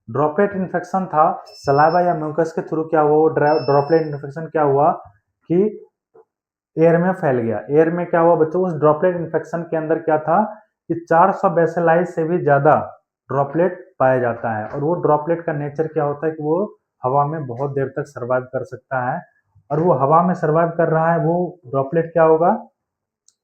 ड्रॉपलेट इन्फेक्शन था, सलाइवा या म्यूकस के थ्रू क्या हुआ, वो ड्रॉपलेट इन्फेक्शन क्या हुआ कि एयर में फैल गया। एयर में क्या हुआ बच्चों, उस ड्रॉपलेट इन्फेक्शन के अंदर क्या था कि 400 बेसिलाई से भी ज्यादा ड्रॉपलेट पाया जाता है। और वो ड्रॉपलेट का नेचर क्या होता है कि वो हवा में बहुत देर तक सर्वाइव कर सकता है। और वो हवा में सर्वाइव कर रहा है, वो ड्रॉपलेट क्या होगा,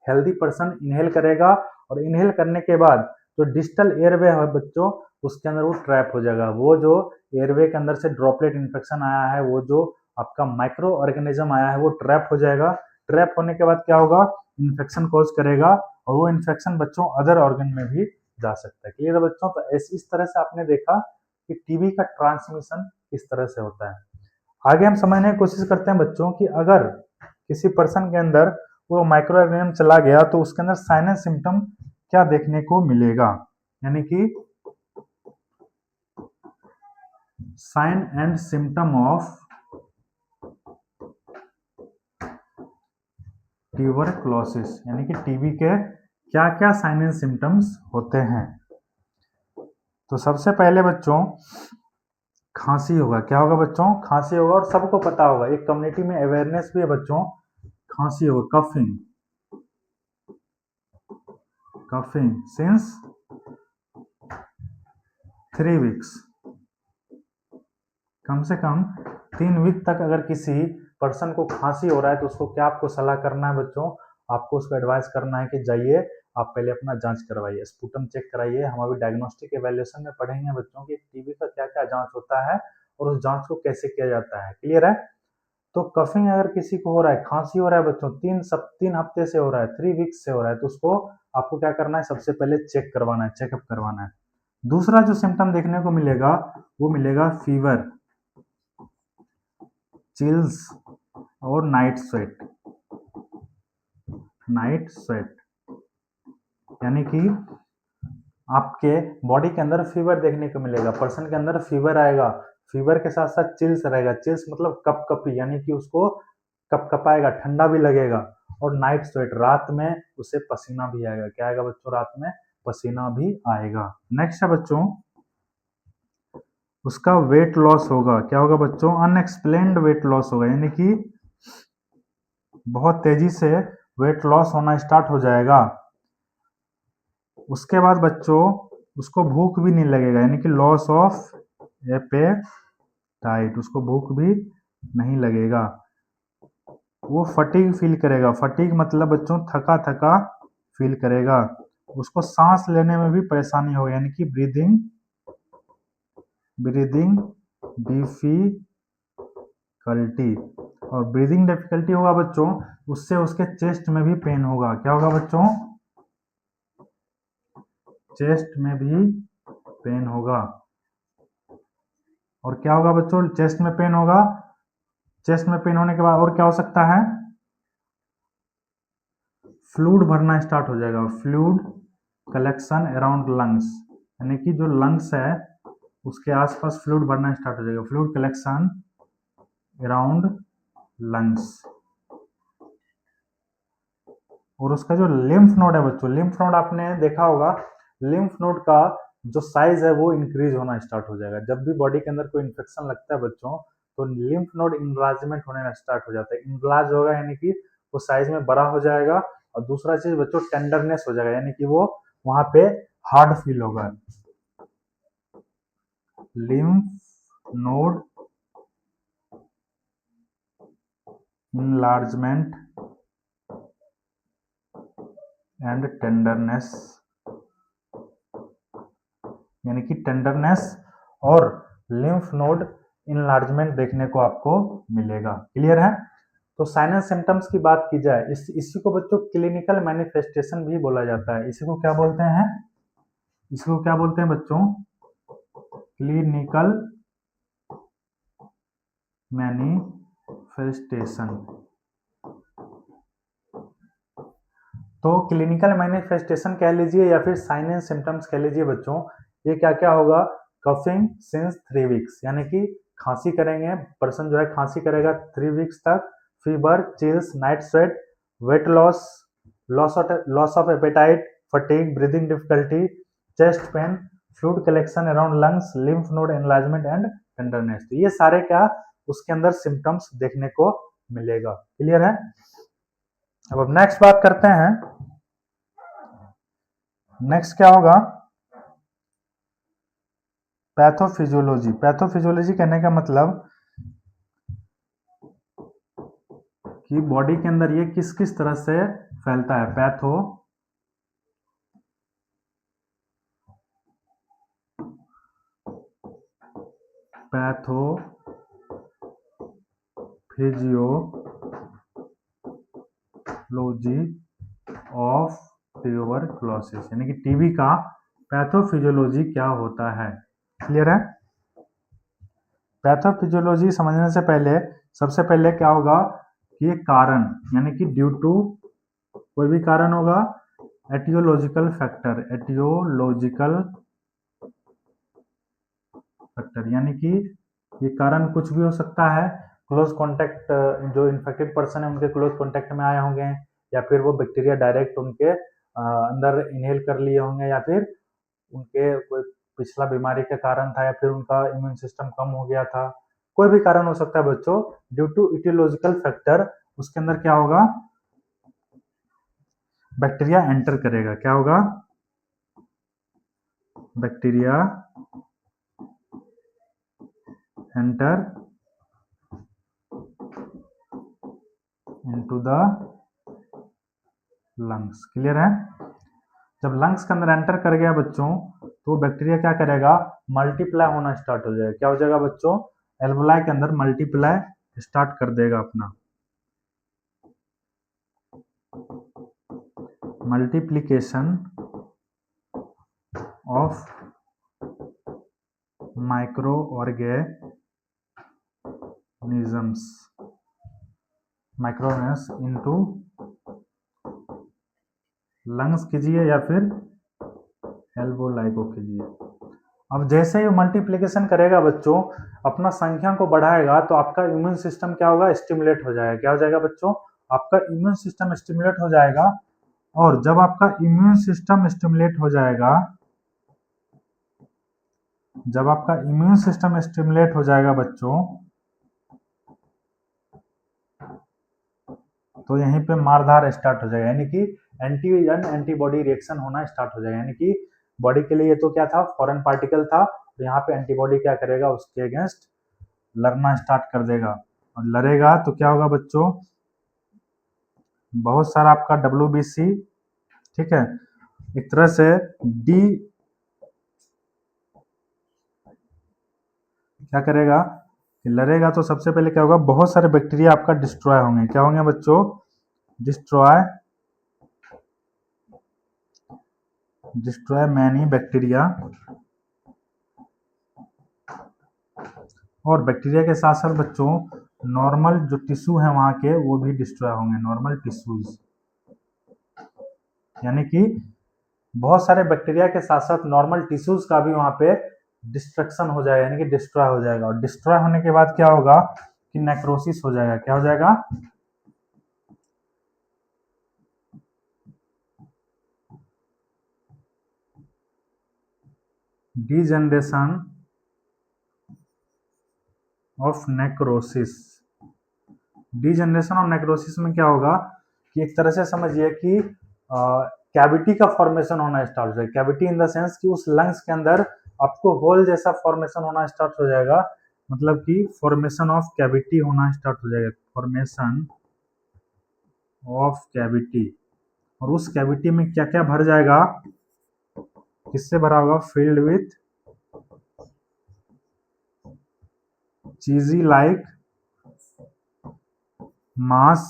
हेल्दी पर्सन इनहेल करेगा और इनहेल करने के बाद जो डिस्टल एयरवे है बच्चों, उसके अंदर वो ट्रैप हो जाएगा। वो जो एयरवे के अंदर से ड्रॉपलेट इन्फेक्शन आया है, वो जो आपका माइक्रो ऑर्गेनिज्म आया है, वो ट्रैप हो जाएगा। ट्रैप होने के बाद क्या होगा, इन्फेक्शन कॉज करेगा और वो इन्फेक्शन बच्चों अदर ऑर्गन में भी जा सकता है। क्लियर है बच्चों? तो इस तरह से आपने देखा कि टीबी का ट्रांसमिशन इस तरह से होता है। आगे हम समझने की कोशिश करते हैं बच्चों कि अगर किसी पर्सन के अंदर वो माइक्रो ऑर्गेनिज्म चला गया तो उसके अंदर साइन एंड सिम्टम क्या देखने को मिलेगा, यानी कि sign and symptom of tuberculosis, यानी कि टीबी के क्या क्या साइन एंड सिम्टम्स होते हैं। तो सबसे पहले बच्चों खांसी होगा। क्या होगा बच्चों? खांसी होगा। और सबको पता होगा, एक कम्युनिटी में अवेयरनेस भी है बच्चों, खांसी होगा। कफिंग सिंस 3 वीक्स, कम से कम 3 वीक तक अगर किसी पर्सन को खांसी हो रहा है तो उसको क्या आपको सलाह करना है बच्चों, आपको उसको एडवाइस करना है कि जाइए आप पहले अपना जांच करवाइए, स्पुटम चेक कराइए। हम अभी डायग्नोस्टिक एवेल्युएशन में पढ़ेंगे बच्चों कि टीबी का क्या क्या जांच होता है और उस जांच को कैसे किया जाता है। क्लियर है? तो कफिंग अगर किसी को हो रहा है, खांसी हो रहा है बच्चों, 3 हफ्ते से हो रहा है, 3 वीक्स से हो रहा है, तो उसको आपको क्या करना है, सबसे पहले चेक करवाना है, चेकअप करवाना है। दूसरा जो सिम्टम देखने को मिलेगा वो मिलेगा फीवर, चिल्स और नाइट स्वेट, यानी कि आपके बॉडी के अंदर फीवर देखने को मिलेगा। पर्सन के अंदर फीवर आएगा, फीवर के साथ साथ चिल्स रहेगा। चिल्स मतलब कपकपी, यानी कि उसको कपकपाएगा, ठंडा भी लगेगा। और नाइट स्वेट, रात में उसे पसीना भी आएगा। क्या आएगा बच्चों? रात में पसीना भी आएगा। नेक्स्ट है बच्चों, उसका वेट लॉस होगा। क्या होगा बच्चों? अनएक्सप्लेन्ड वेट लॉस होगा, यानी कि बहुत तेजी से वेट लॉस होना स्टार्ट हो जाएगा। उसके बाद बच्चों उसको भूख भी नहीं लगेगा, यानी कि लॉस ऑफ एपेटाइट, उसको भूख भी नहीं लगेगा। वो फटीग फील करेगा। फटीग मतलब बच्चों थका थका फील करेगा। उसको सांस लेने में भी परेशानी हो, यानी कि ब्रीदिंग डिफिकल्टी। और ब्रीदिंग डिफिकल्टी होगा बच्चों, उससे उसके चेस्ट में भी पेन होगा। क्या होगा बच्चों? चेस्ट में भी पेन होगा। और क्या होगा बच्चों? चेस्ट में पेन होगा। चेस्ट में पेन होने के बाद और क्या हो सकता है? फ्लूइड भरना स्टार्ट हो जाएगा। फ्लूइड कलेक्शन अराउंड लंग्स, यानी कि जो लंग्स है उसके आसपास फ्लूइड भरना स्टार्ट हो जाएगा। Fluid collection around lungs. और उसका जो लिम्फ नोड है बच्चों, लिम्फ नोड आपने देखा होगा, लिम्फ नोड का जो साइज है वो इंक्रीज होना स्टार्ट हो जाएगा। जब भी बॉडी के अंदर कोई इन्फेक्शन लगता है बच्चों, तो लिम्फ नोड इनलार्जमेंट होने स्टार्ट हो जाता है। इनलार्ज होगा यानी कि वो साइज में बड़ा हो जाएगा। और दूसरा चीज बच्चों, टेंडरनेस हो जाएगा, यानी कि वो वहां पे हार्ड फील होगा। Lymph node enlargement and tenderness, यानी कि टेंडरनेस और लिम्फ नोड इनलार्जमेंट देखने को आपको मिलेगा। क्लियर है? तो साइन एंड सिम्टम्स की बात की जाए, इसी को बच्चों क्लिनिकल मैनिफेस्टेशन भी बोला जाता है। इसी को क्या बोलते हैं? इसको क्या बोलते हैं बच्चों? Clinical manifestation. तो क्लिनिकल मैनिफेस्टेशन कह लीजिए या फिर साइन एंड सिम्टम्स कह लीजिए बच्चों, ये क्या क्या होगा? कफिंग सिंस 3 वीक्स, यानी कि खांसी करेंगे, पर्सन जो है खांसी करेगा 3 वीक्स तक। Fever, chills, night sweat, weight loss, loss of appetite, fatigue, breathing difficulty, chest pain, fluid collection around lungs, lymph node enlargement and tenderness. तो ये सारे क्या उसके अंदर सिम्टम्स देखने को मिलेगा। क्लियर है? अब नेक्स्ट बात करते हैं। नेक्स्ट क्या होगा? पैथोफिजियोलॉजी। पैथोफिजियोलॉजी कहने का मतलब कि बॉडी के अंदर ये किस किस तरह से फैलता है। पैथोफिजियोलॉजी ऑफ ट्यूबरक्लोसिस, यानी कि टीबी का पैथोफिजियोलॉजी क्या होता है। क्लियर है? पैथोफिजियोलॉजी समझने से पहले सबसे पहले क्या होगा कि ये कारण, यानी कि ड्यू टू कोई भी कारण होगा। एटियोलॉजिकल फैक्टर, यानी कि ये कारण कुछ भी हो सकता है। क्लोज कॉन्टैक्ट, जो इन्फेक्टेड पर्सन है उनके क्लोज कॉन्टैक्ट में आए होंगे, या फिर वो बैक्टीरिया डायरेक्ट उनके अंदर इनहेल कर लिए होंगे, या फिर उनके कोई पिछला बीमारी के कारण था, या फिर उनका इम्यून सिस्टम कम हो गया था। कोई भी कारण हो सकता है बच्चों। ड्यू टू इटियोलॉजिकल फैक्टर उसके अंदर क्या होगा? बैक्टीरिया एंटर करेगा। क्या होगा? Bacteria enter into the lungs. Clear है? जब लंग्स के अंदर एंटर कर गया बच्चों, तो बैक्टीरिया क्या करेगा? मल्टीप्लाई होना स्टार्ट हो जाएगा। क्या हो जाएगा बच्चों? एल्वोलाई के अंदर मल्टीप्लाई स्टार्ट कर देगा अपना। Multiplication of micro organisms into lungs कीजिए या फिर एल्वोलाई को कीजिए। अब जैसे ही मल्टीप्लिकेशन करेगा बच्चों, अपना संख्या को बढ़ाएगा, तो आपका इम्यून सिस्टम क्या होगा? स्टिमुलेट हो जाएगा। क्या हो जाएगा बच्चों? आपका इम्यून सिस्टम स्टिमुलेट हो जाएगा। और जब आपका इम्यून सिस्टम स्टिमुलेट हो जाएगा, बच्चों, तो यहीं पे मारधार स्टार्ट हो जाएगा, यानी कि एंटीजन एंटीबॉडी रिएक्शन होना स्टार्ट हो जाएगा। यानी कि बॉडी के लिए ये तो क्या था? फॉरेन पार्टिकल था। तो यहाँ पे एंटीबॉडी क्या करेगा? उसके अगेंस्ट लड़ना स्टार्ट कर देगा। और लड़ेगा तो क्या होगा बच्चों, बहुत सारा आपका WBC, ठीक है, एक तरह से डी क्या करेगा, लड़ेगा तो सबसे पहले क्या होगा, बहुत सारे बैक्टीरिया आपका डिस्ट्रॉय होंगे। क्या होंगे बच्चों, डिस्ट्रॉय मैनी बैक्टीरिया, और बैक्टीरिया के साथ साथ बच्चों नॉर्मल जो टिश्यू है वहां के वो भी डिस्ट्रॉय होंगे, नॉर्मल टिश्यूज, यानी कि बहुत सारे बैक्टीरिया के साथ साथ नॉर्मल टिश्यूज का भी वहां पे डिस्ट्रक्शन हो जाएगा, यानी कि डिस्ट्रॉय हो जाएगा। और डिस्ट्रॉय होने के बाद क्या होगा कि नेक्रोसिस हो जाएगा। क्या हो जाएगा, degeneration of necrosis. Degeneration of necrosis में क्या होगा कि एक तरह से समझिए कि कैविटी का फॉर्मेशन होना स्टार्ट हो जाएगा। कैविटी इन द सेंस कि उस लंग्स के अंदर आपको होल जैसा फॉर्मेशन होना स्टार्ट हो जाएगा, मतलब कि फॉर्मेशन ऑफ कैविटी होना स्टार्ट हो जाएगा, फॉर्मेशन ऑफ कैविटी। और उस कैविटी में क्या क्या भर जाएगा, किससे भरा होगा, filled with cheesy like mass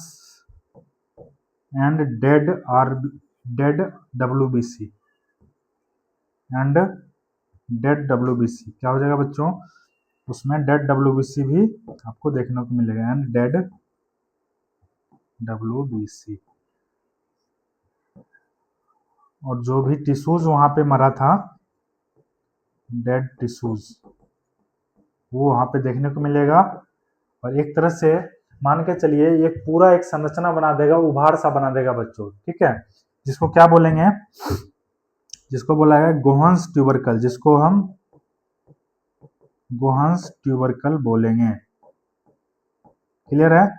and dead WBC and dead WBC। क्या हो जाएगा बच्चों, उसमें डेड WBC भी आपको देखने को मिलेगा, एंड डेड WBC। और जो भी टिश्यूज वहां पे मरा था, डेड टिश्यूज, वो वहां पे देखने को मिलेगा। और एक तरह से मान के चलिए ये पूरा एक संरचना बना देगा, उभार सा बना देगा बच्चों, ठीक है, जिसको क्या बोलेंगे, जिसको बोला है गोहन्स ट्यूबरकल, जिसको हम गोहन्स ट्यूबरकल बोलेंगे। क्लियर है।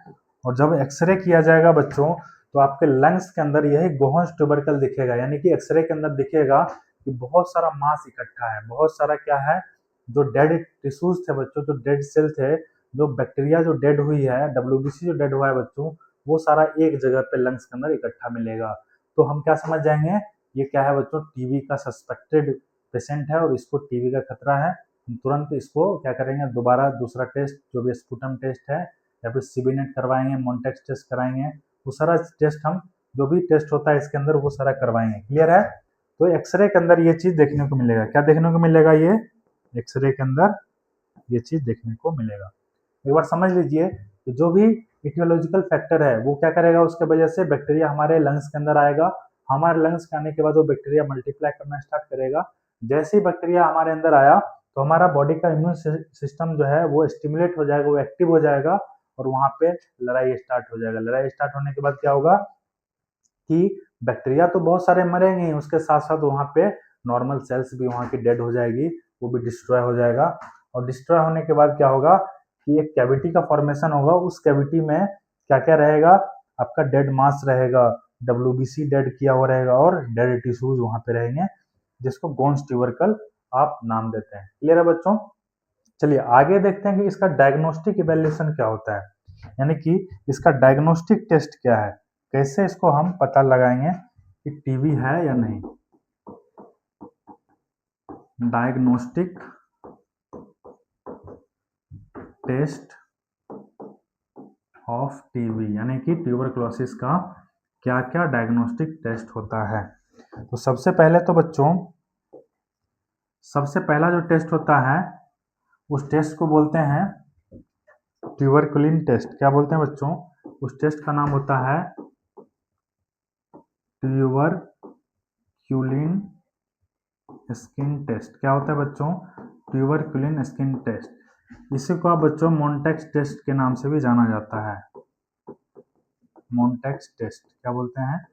और जब एक्सरे किया जाएगा बच्चों तो आपके लंग्स के अंदर यही गोहन्स ट्यूबरकल दिखेगा, यानी कि एक्सरे के अंदर दिखेगा कि बहुत सारा मास इकट्ठा है, बहुत सारा क्या है, जो डेड टिश्यूज थे बच्चों, जो डेड सेल थे, जो बैक्टीरिया जो डेड हुई है, WBC जो डेड हुआ है बच्चों, वो सारा एक जगह पे लंग्स के अंदर इकट्ठा मिलेगा। तो हम क्या समझ जाएंगे, ये क्या है बच्चों, टीबी का सस्पेक्टेड पेशेंट है और इसको टीबी का खतरा है। हम तुरंत इसको क्या करेंगे, दोबारा दूसरा टेस्ट जो भी स्पुटम टेस्ट है या फिर सीबीनेट करवाएंगे, मोन्टेक्स टेस्ट कराएंगे, वो सारा टेस्ट हम जो भी टेस्ट होता है इसके अंदर वो सारा करवाएंगे। क्लियर है। तो एक्सरे के अंदर ये चीज देखने को मिलेगा। क्या देखने को मिलेगा, ये एक्सरे के अंदर ये चीज देखने को मिलेगा। एक बार समझ लीजिए कि जो भी इटियोलॉजिकल फैक्टर है वो क्या करेगा, उसके वजह से बैक्टीरिया हमारे लंग्स के अंदर आएगा। हमारे लंग्स के आने के बाद वो बैक्टीरिया मल्टीप्लाई करना स्टार्ट करेगा। जैसे ही बैक्टीरिया हमारे अंदर आया तो हमारा बॉडी का इम्यून सिस्टम जो है वो स्टिमुलेट हो जाएगा, वो एक्टिव हो जाएगा और वहां पे लड़ाई स्टार्ट हो जाएगा। लड़ाई स्टार्ट होने के बाद क्या होगा कि बैक्टीरिया तो बहुत सारे मरेंगे, उसके साथ साथ वहां पे नॉर्मल सेल्स भी वहां की डेड हो जाएगी, वो भी डिस्ट्रॉय हो जाएगा। और डिस्ट्रॉय होने के बाद क्या होगा कि एक कैविटी का फॉर्मेशन होगा। उस कैविटी में क्या क्या रहेगा, आपका डेड मास रहेगा, WBC डेड किया हुआ रहेगा और डेड टिश्यूज वहां पे रहेंगे, जिसको गोन्स ट्यूबरकल आप नाम देते हैं। क्लियर है बच्चों। चलिए आगे देखते हैं कि इसका डायग्नोस्टिक इवैल्यूएशन क्या होता है, यानी कि इसका डायग्नोस्टिक टेस्ट क्या है, कैसे इसको हम पता लगाएंगे कि टीबी है या नहीं। डायग्नोस्टिक टेस्ट ऑफ टीबी, यानी कि ट्यूबरक्लोसिस का क्या क्या डायग्नोस्टिक टेस्ट होता है। तो सबसे पहले तो बच्चों, सबसे पहला जो टेस्ट होता है उस टेस्ट को बोलते हैं ट्यूबरकुलिन टेस्ट। क्या बोलते हैं बच्चों, उस टेस्ट का नाम होता है ट्यूबरक्युलिन स्किन टेस्ट। क्या होता है बच्चों, ट्यूबरकुलिन स्किन टेस्ट। इसी को आप बच्चों मोन्टेक्स टेस्ट के नाम से भी जाना जाता है। मोन्टेक्स टेस्ट क्या बोलते हैं,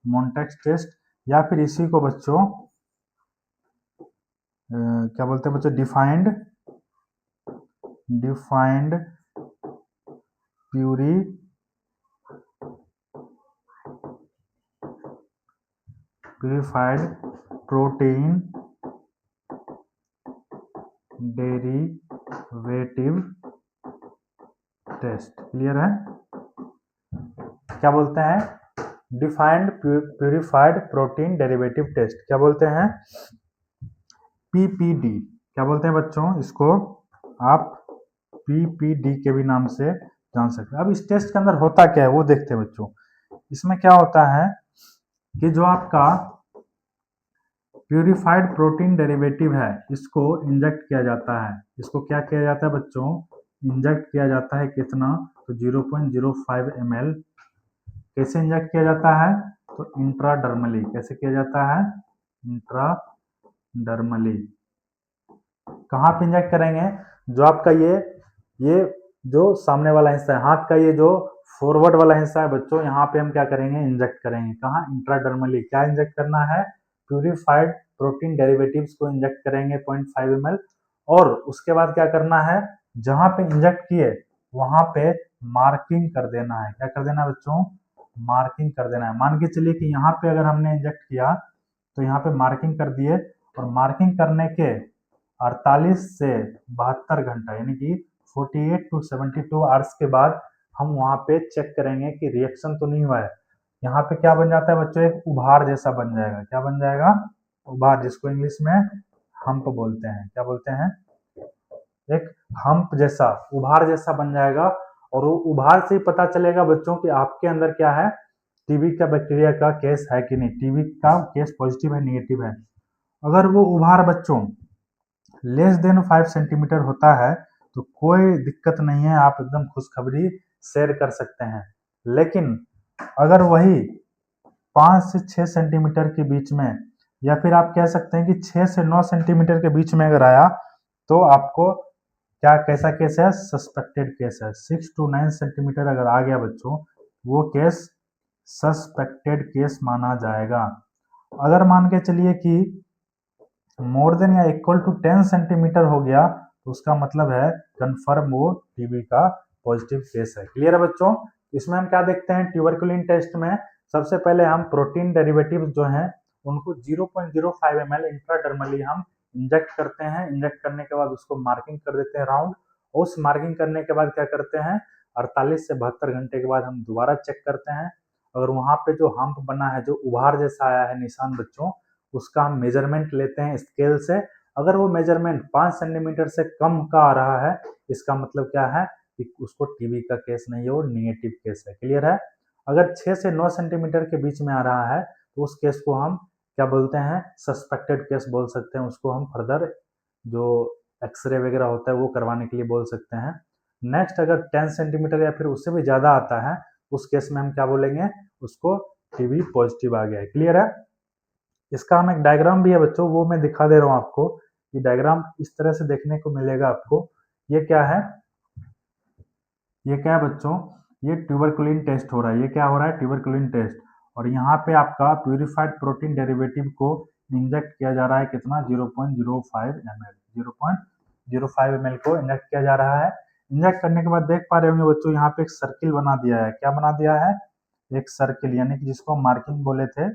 मोन्टेक्स टेस्ट, या फिर इसी को बच्चों क्या बोलते हैं बच्चों, defined purified protein derivative test. Clear है? क्या बोलते हैं? Defined purified protein derivative test. क्या बोलते हैं? पीपीडी। क्या बोलते हैं बच्चों? इसको आप पीपीडी के भी नाम से जान सकते हैं। अब इस टेस्ट के अंदर होता क्या है वो देखते हैं बच्चों। इसमें क्या होता है कि जो आपका प्यूरिफाइड प्रोटीन डेरिवेटिव है इसको इंजेक्ट किया जाता है। इसको क्या किया जाता है बच्चों? इंजेक्ट किया जाता है। कितना? तो 0.05 ml। कैसे इंजेक्ट किया जाता है? तो इंट्राडर्मली। कैसे किया जाता है? इंट्राडर्मली। कहाँ पे इंजेक्ट करेंगे? जो आपका ये जो सामने वाला हिस्सा है हाथ का, ये जो फॉरवर्ड वाला हिस्सा है बच्चों, यहाँ पे हम क्या करेंगे? इंजेक्ट करेंगे। कहाँ? इंट्राडर्मली। क्या इंजेक्ट करना है? प्यूरिफाइड प्रोटीन डेरिवेटिव्स को इंजेक्ट करेंगे 0.5 ml। और उसके बाद क्या करना है? जहां पे इंजेक्ट किए वहां पे मार्किंग कर देना है। क्या कर देना है बच्चों? मार्किंग कर देना है। मान के चलिए कि यहाँ पे अगर हमने इंजेक्ट किया तो यहाँ पे मार्किंग कर दिए, और मार्किंग करने के 48 से 72 घंटा यानी कि 48 to 72 आवर्स के बाद हम वहां पे चेक करेंगे कि रिएक्शन तो नहीं हुआ है। यहाँ पे क्या बन जाता है बच्चों? एक उभार जैसा बन जाएगा। क्या बन जाएगा? उभार, जिसको इंग्लिश में हम्प बोलते हैं। क्या बोलते हैं? एक हम्प जैसा, उभार जैसा बन जाएगा। और वो उभार से ही पता चलेगा बच्चों कि आपके अंदर क्या है, टीबी का बैक्टीरिया का केस है कि नहीं, टीबी का केस पॉजिटिव है निगेटिव है। अगर वो उभार बच्चों लेस देन 5 सेंटीमीटर होता है तो कोई दिक्कत नहीं है, आप एकदम खुशखबरी शेयर कर सकते हैं। लेकिन अगर वही 5 से 6 सेंटीमीटर के बीच में, या फिर आप कह सकते हैं कि 6 से 9 सेंटीमीटर के बीच में अगर आया तो आपको क्या, कैसा केस है? सस्पेक्टेड केस है। 6 to 9 सेंटीमीटर अगर आ गया बच्चों, वो केस सस्पेक्टेड केस माना जाएगा। अगर मान के चलिए कि मोर देन या इक्वल टू 10 सेंटीमीटर हो गया तो उसका मतलब है कंफर्म वो टीबी का पॉजिटिव केस है। क्लियर है बच्चों? इसमें हम क्या देखते हैं ट्यूबरकुलिन टेस्ट में? सबसे पहले हम प्रोटीन डेरिवेटिव जो हैं उनको 0.05 ml इंट्राडर्मली हम इंजेक्ट करते हैं। इंजेक्ट करने के बाद उसको मार्किंग कर देते हैं राउंड। उस मार्किंग करने के बाद क्या करते हैं? 48 से 72 घंटे के बाद हम दोबारा चेक करते हैं। अगर वहां पे जो हम्प बना है, जो उभार जैसा आया है निशान बच्चों, उसका हम मेजरमेंट लेते हैं स्केल से। अगर वो मेजरमेंट 5 सेंटीमीटर से कम का आ रहा है, इसका मतलब क्या है कि उसको टीबी का केस नहीं है, वो निगेटिव केस है। क्लियर है? अगर 6 से 9 सेंटीमीटर के बीच में आ रहा है तो उस केस को हम क्या बोलते हैं? सस्पेक्टेड केस बोल सकते हैं। उसको हम फर्दर जो एक्सरे वगैरह होता है वो करवाने के लिए बोल सकते हैं। नेक्स्ट, अगर 10 सेंटीमीटर या फिर उससे भी ज्यादा आता है, उस केस में हम क्या बोलेंगे? उसको टीबी पॉजिटिव आ गया है। क्लियर है? इसका हम एक डायग्राम भी है बच्चों, वो मैं दिखा दे रहा हूँ आपको। ये डायग्राम इस तरह से देखने को मिलेगा आपको। ये क्या है? ये क्या है बच्चों? ये ट्यूबरकुलिन टेस्ट हो रहा है। ये क्या हो रहा है? Tuberculin test. और यहाँ पे आपका प्यूरिफाइड प्रोटीन डेरिवेटिव को इंजेक्ट किया जा रहा है। कितना? 0.05 ml। 0.05 ml को इंजेक्ट किया जा रहा है। इंजेक्ट करने के बाद देख पा रहे होंगे बच्चों, यहाँ पे एक सर्किल बना दिया है। क्या बना दिया है? एक सर्किल, यानी कि जिसको मार्किंग बोले थे,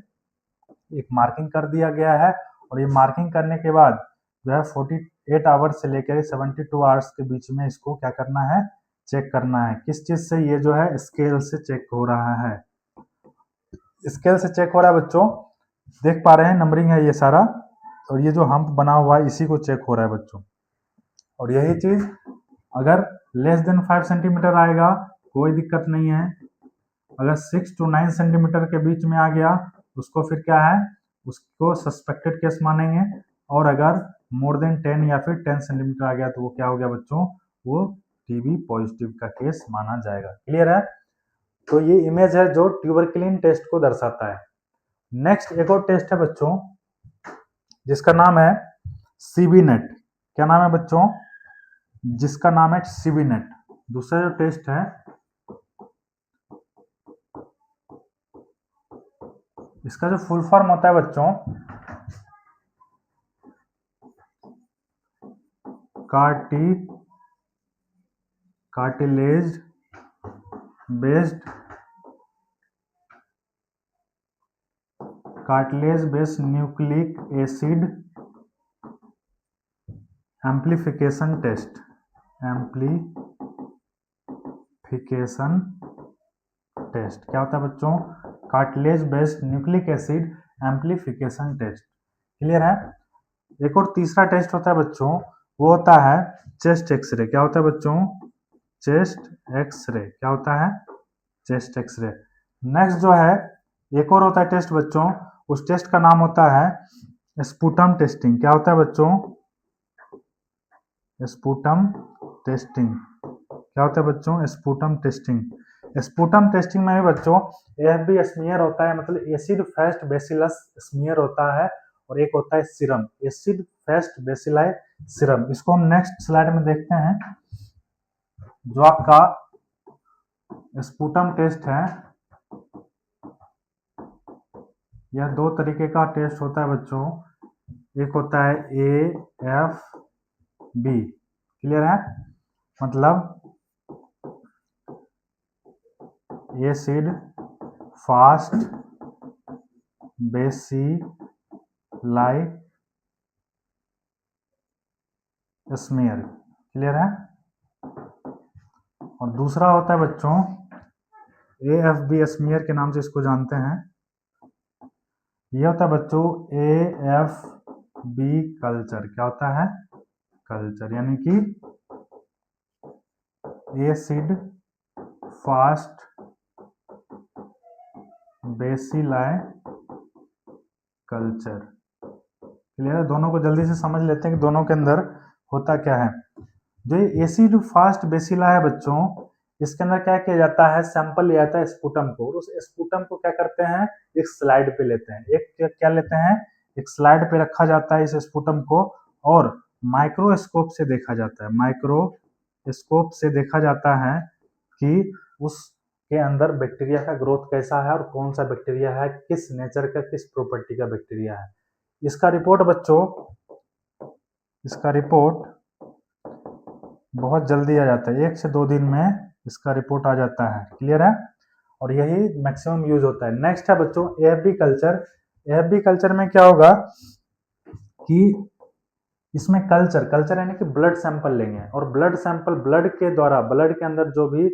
एक मार्किंग कर दिया गया है। और ये मार्किंग करने के बाद जो है 48 आवर्स से लेकर 72 आवर्स के बीच में इसको क्या करना है? चेक करना है। किस चीज से? ये जो है स्केल से चेक हो रहा है। स्केल से चेक हो रहा है बच्चों, देख पा रहे हैं नंबरिंग है ये सारा। और ये जो हम्प बना हुआ है इसी को चेक हो रहा है बच्चों। और यही चीज अगर लेस देन 5 सेंटीमीटर आएगा कोई दिक्कत नहीं है। अगर 6 to 9 सेंटीमीटर के बीच में आ गया उसको फिर क्या है? उसको सस्पेक्टेड केस मानेंगे। और अगर मोर देन 10 या फिर 10 सेंटीमीटर आ गया तो वो क्या हो गया बच्चों? वो टीबी पॉजिटिव का केस माना जाएगा। क्लियर है? तो ये इमेज है जो ट्यूबरकुलिन टेस्ट को दर्शाता है। नेक्स्ट एक और टेस्ट है बच्चों जिसका नाम है सीबी-नेट। क्या नाम है बच्चों? जिसका नाम है सीबी-नेट। दूसरा जो टेस्ट है, इसका जो फुल फॉर्म होता है बच्चों, cartilage based nucleic acid amplification test. Amplification test. क्या होता है बच्चों? Cartilage based nucleic acid amplification test. Clear है? एक और तीसरा टेस्ट होता है बच्चों, वो होता है चेस्ट एक्सरे। क्या होता है बच्चों? Chest X ray. क्या होता है? Chest x ray. नेक्स्ट जो है एक और होता है टेस्ट बच्चों, उस टेस्ट का नाम होता है स्पुटम टेस्टिंग। क्या होता है बच्चों? Sputum testing. क्या होता है बच्चों? Sputum testing. स्पुटम टेस्टिंग में भी बच्चों एएफबी स्मीयर होता है, मतलब एसिड फेस्ट बेसिलस स्मीयर होता है, और एक होता है serum, acid fest bacilli serum. इसको हम नेक्स्ट स्लाइड में देखते हैं। जो आपका स्पुटम टेस्ट है, यह दो तरीके का टेस्ट होता है बच्चों। एक होता है AFB। क्लियर है? मतलब acid fast bacilli smear. Clear है? और दूसरा होता है बच्चों AFB स्मीयर के नाम से इसको जानते हैं। यह होता है बच्चों AFB कल्चर। क्या होता है? कल्चर, यानी कि acid fast bacilli culture. Clear है? दोनों को जल्दी से समझ लेते हैं कि दोनों के अंदर होता क्या है। जो ये एसिड फास्ट बेसिला है बच्चों, इसके अंदर क्या किया जाता है, सैंपल लिया जाता है स्पुटम को, और उस स्पुटम को क्या करते हैं, एक स्लाइड पे लेते हैं। एक क्या लेते हैं, एक स्लाइड पे रखा जाता है इस स्पुटम को, और माइक्रोस्कोप से देखा जाता है। माइक्रोस्कोप से देखा जाता है कि उसके अंदर बैक्टीरिया का ग्रोथ कैसा है, और कौन सा बैक्टीरिया है, किस नेचर का, किस प्रॉपर्टी का बैक्टीरिया है। इसका रिपोर्ट बच्चों, इसका रिपोर्ट बहुत जल्दी आ जाता है, 1 से 2 दिन में इसका रिपोर्ट आ जाता है। क्लियर है? और यही मैक्सिमम यूज होता है। नेक्स्ट है बच्चों AFB कल्चर। AFB कल्चर में क्या होगा कि इसमें कल्चर यानी कि ब्लड सैंपल लेंगे, और ब्लड सैंपल, ब्लड के द्वारा, ब्लड के अंदर जो भी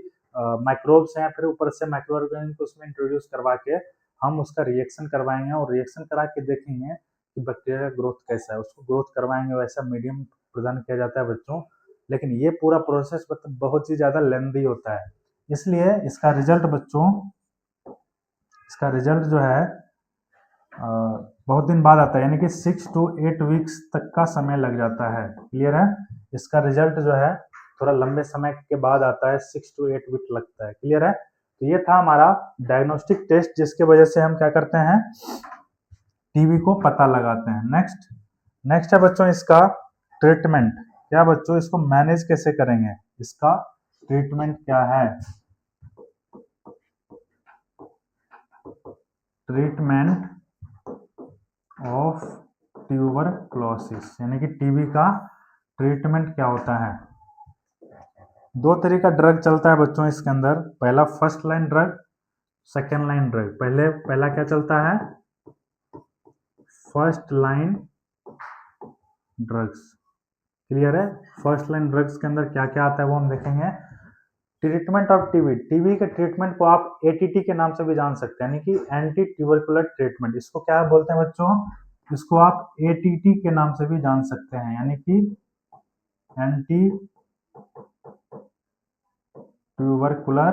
माइक्रोब्स हैं, फिर ऊपर से माइक्रो ऑर्गेनिज्म को उसमें इंट्रोड्यूस करवा के हम उसका रिएक्शन करवाएंगे, और रिएक्शन करा के देखेंगे कि बैक्टीरिया ग्रोथ कैसा है, उसको ग्रोथ करवाएंगे, वैसा मीडियम प्रदान किया जाता है बच्चों। लेकिन ये पूरा प्रोसेस बहुत ही ज्यादा लेंदी होता है, इसलिए इसका रिजल्ट बच्चों, इसका रिजल्ट जो है बहुत दिन बाद आता है, यानी कि 6 to 8 वीक्स तक का समय लग जाता है। क्लियर है? इसका रिजल्ट जो है थोड़ा लंबे समय के बाद आता है, 6 to 8 वीक लगता है। क्लियर है? तो ये था हमारा डायग्नोस्टिक टेस्ट, जिसके वजह से हम क्या करते हैं, टीबी को पता लगाते हैं। नेक्स्ट है बच्चों इसका ट्रीटमेंट। क्या बच्चों, इसको मैनेज कैसे करेंगे, इसका ट्रीटमेंट क्या है? ट्रीटमेंट ऑफ ट्यूबरक्लोसिस, यानी कि टीबी का ट्रीटमेंट क्या होता है। 2 तरह का ड्रग चलता है बच्चों इसके अंदर। पहला first line drug, second line drug. पहला क्या चलता है, फर्स्ट लाइन ड्रग्स। क्लियर है? फर्स्ट लाइन ड्रग्स के अंदर क्या क्या आता है वो हम देखेंगे। ट्रीटमेंट ऑफ टीबी, टीबी के ट्रीटमेंट को आप एटीटी के नाम से भी जान सकते हैं, यानी कि एंटी ट्यूबरकुलर ट्रीटमेंट। इसको क्या बोलते हैं बच्चों, इसको आप एटीटी के नाम से भी जान सकते हैं, यानी कि एंटी ट्यूबरकुलर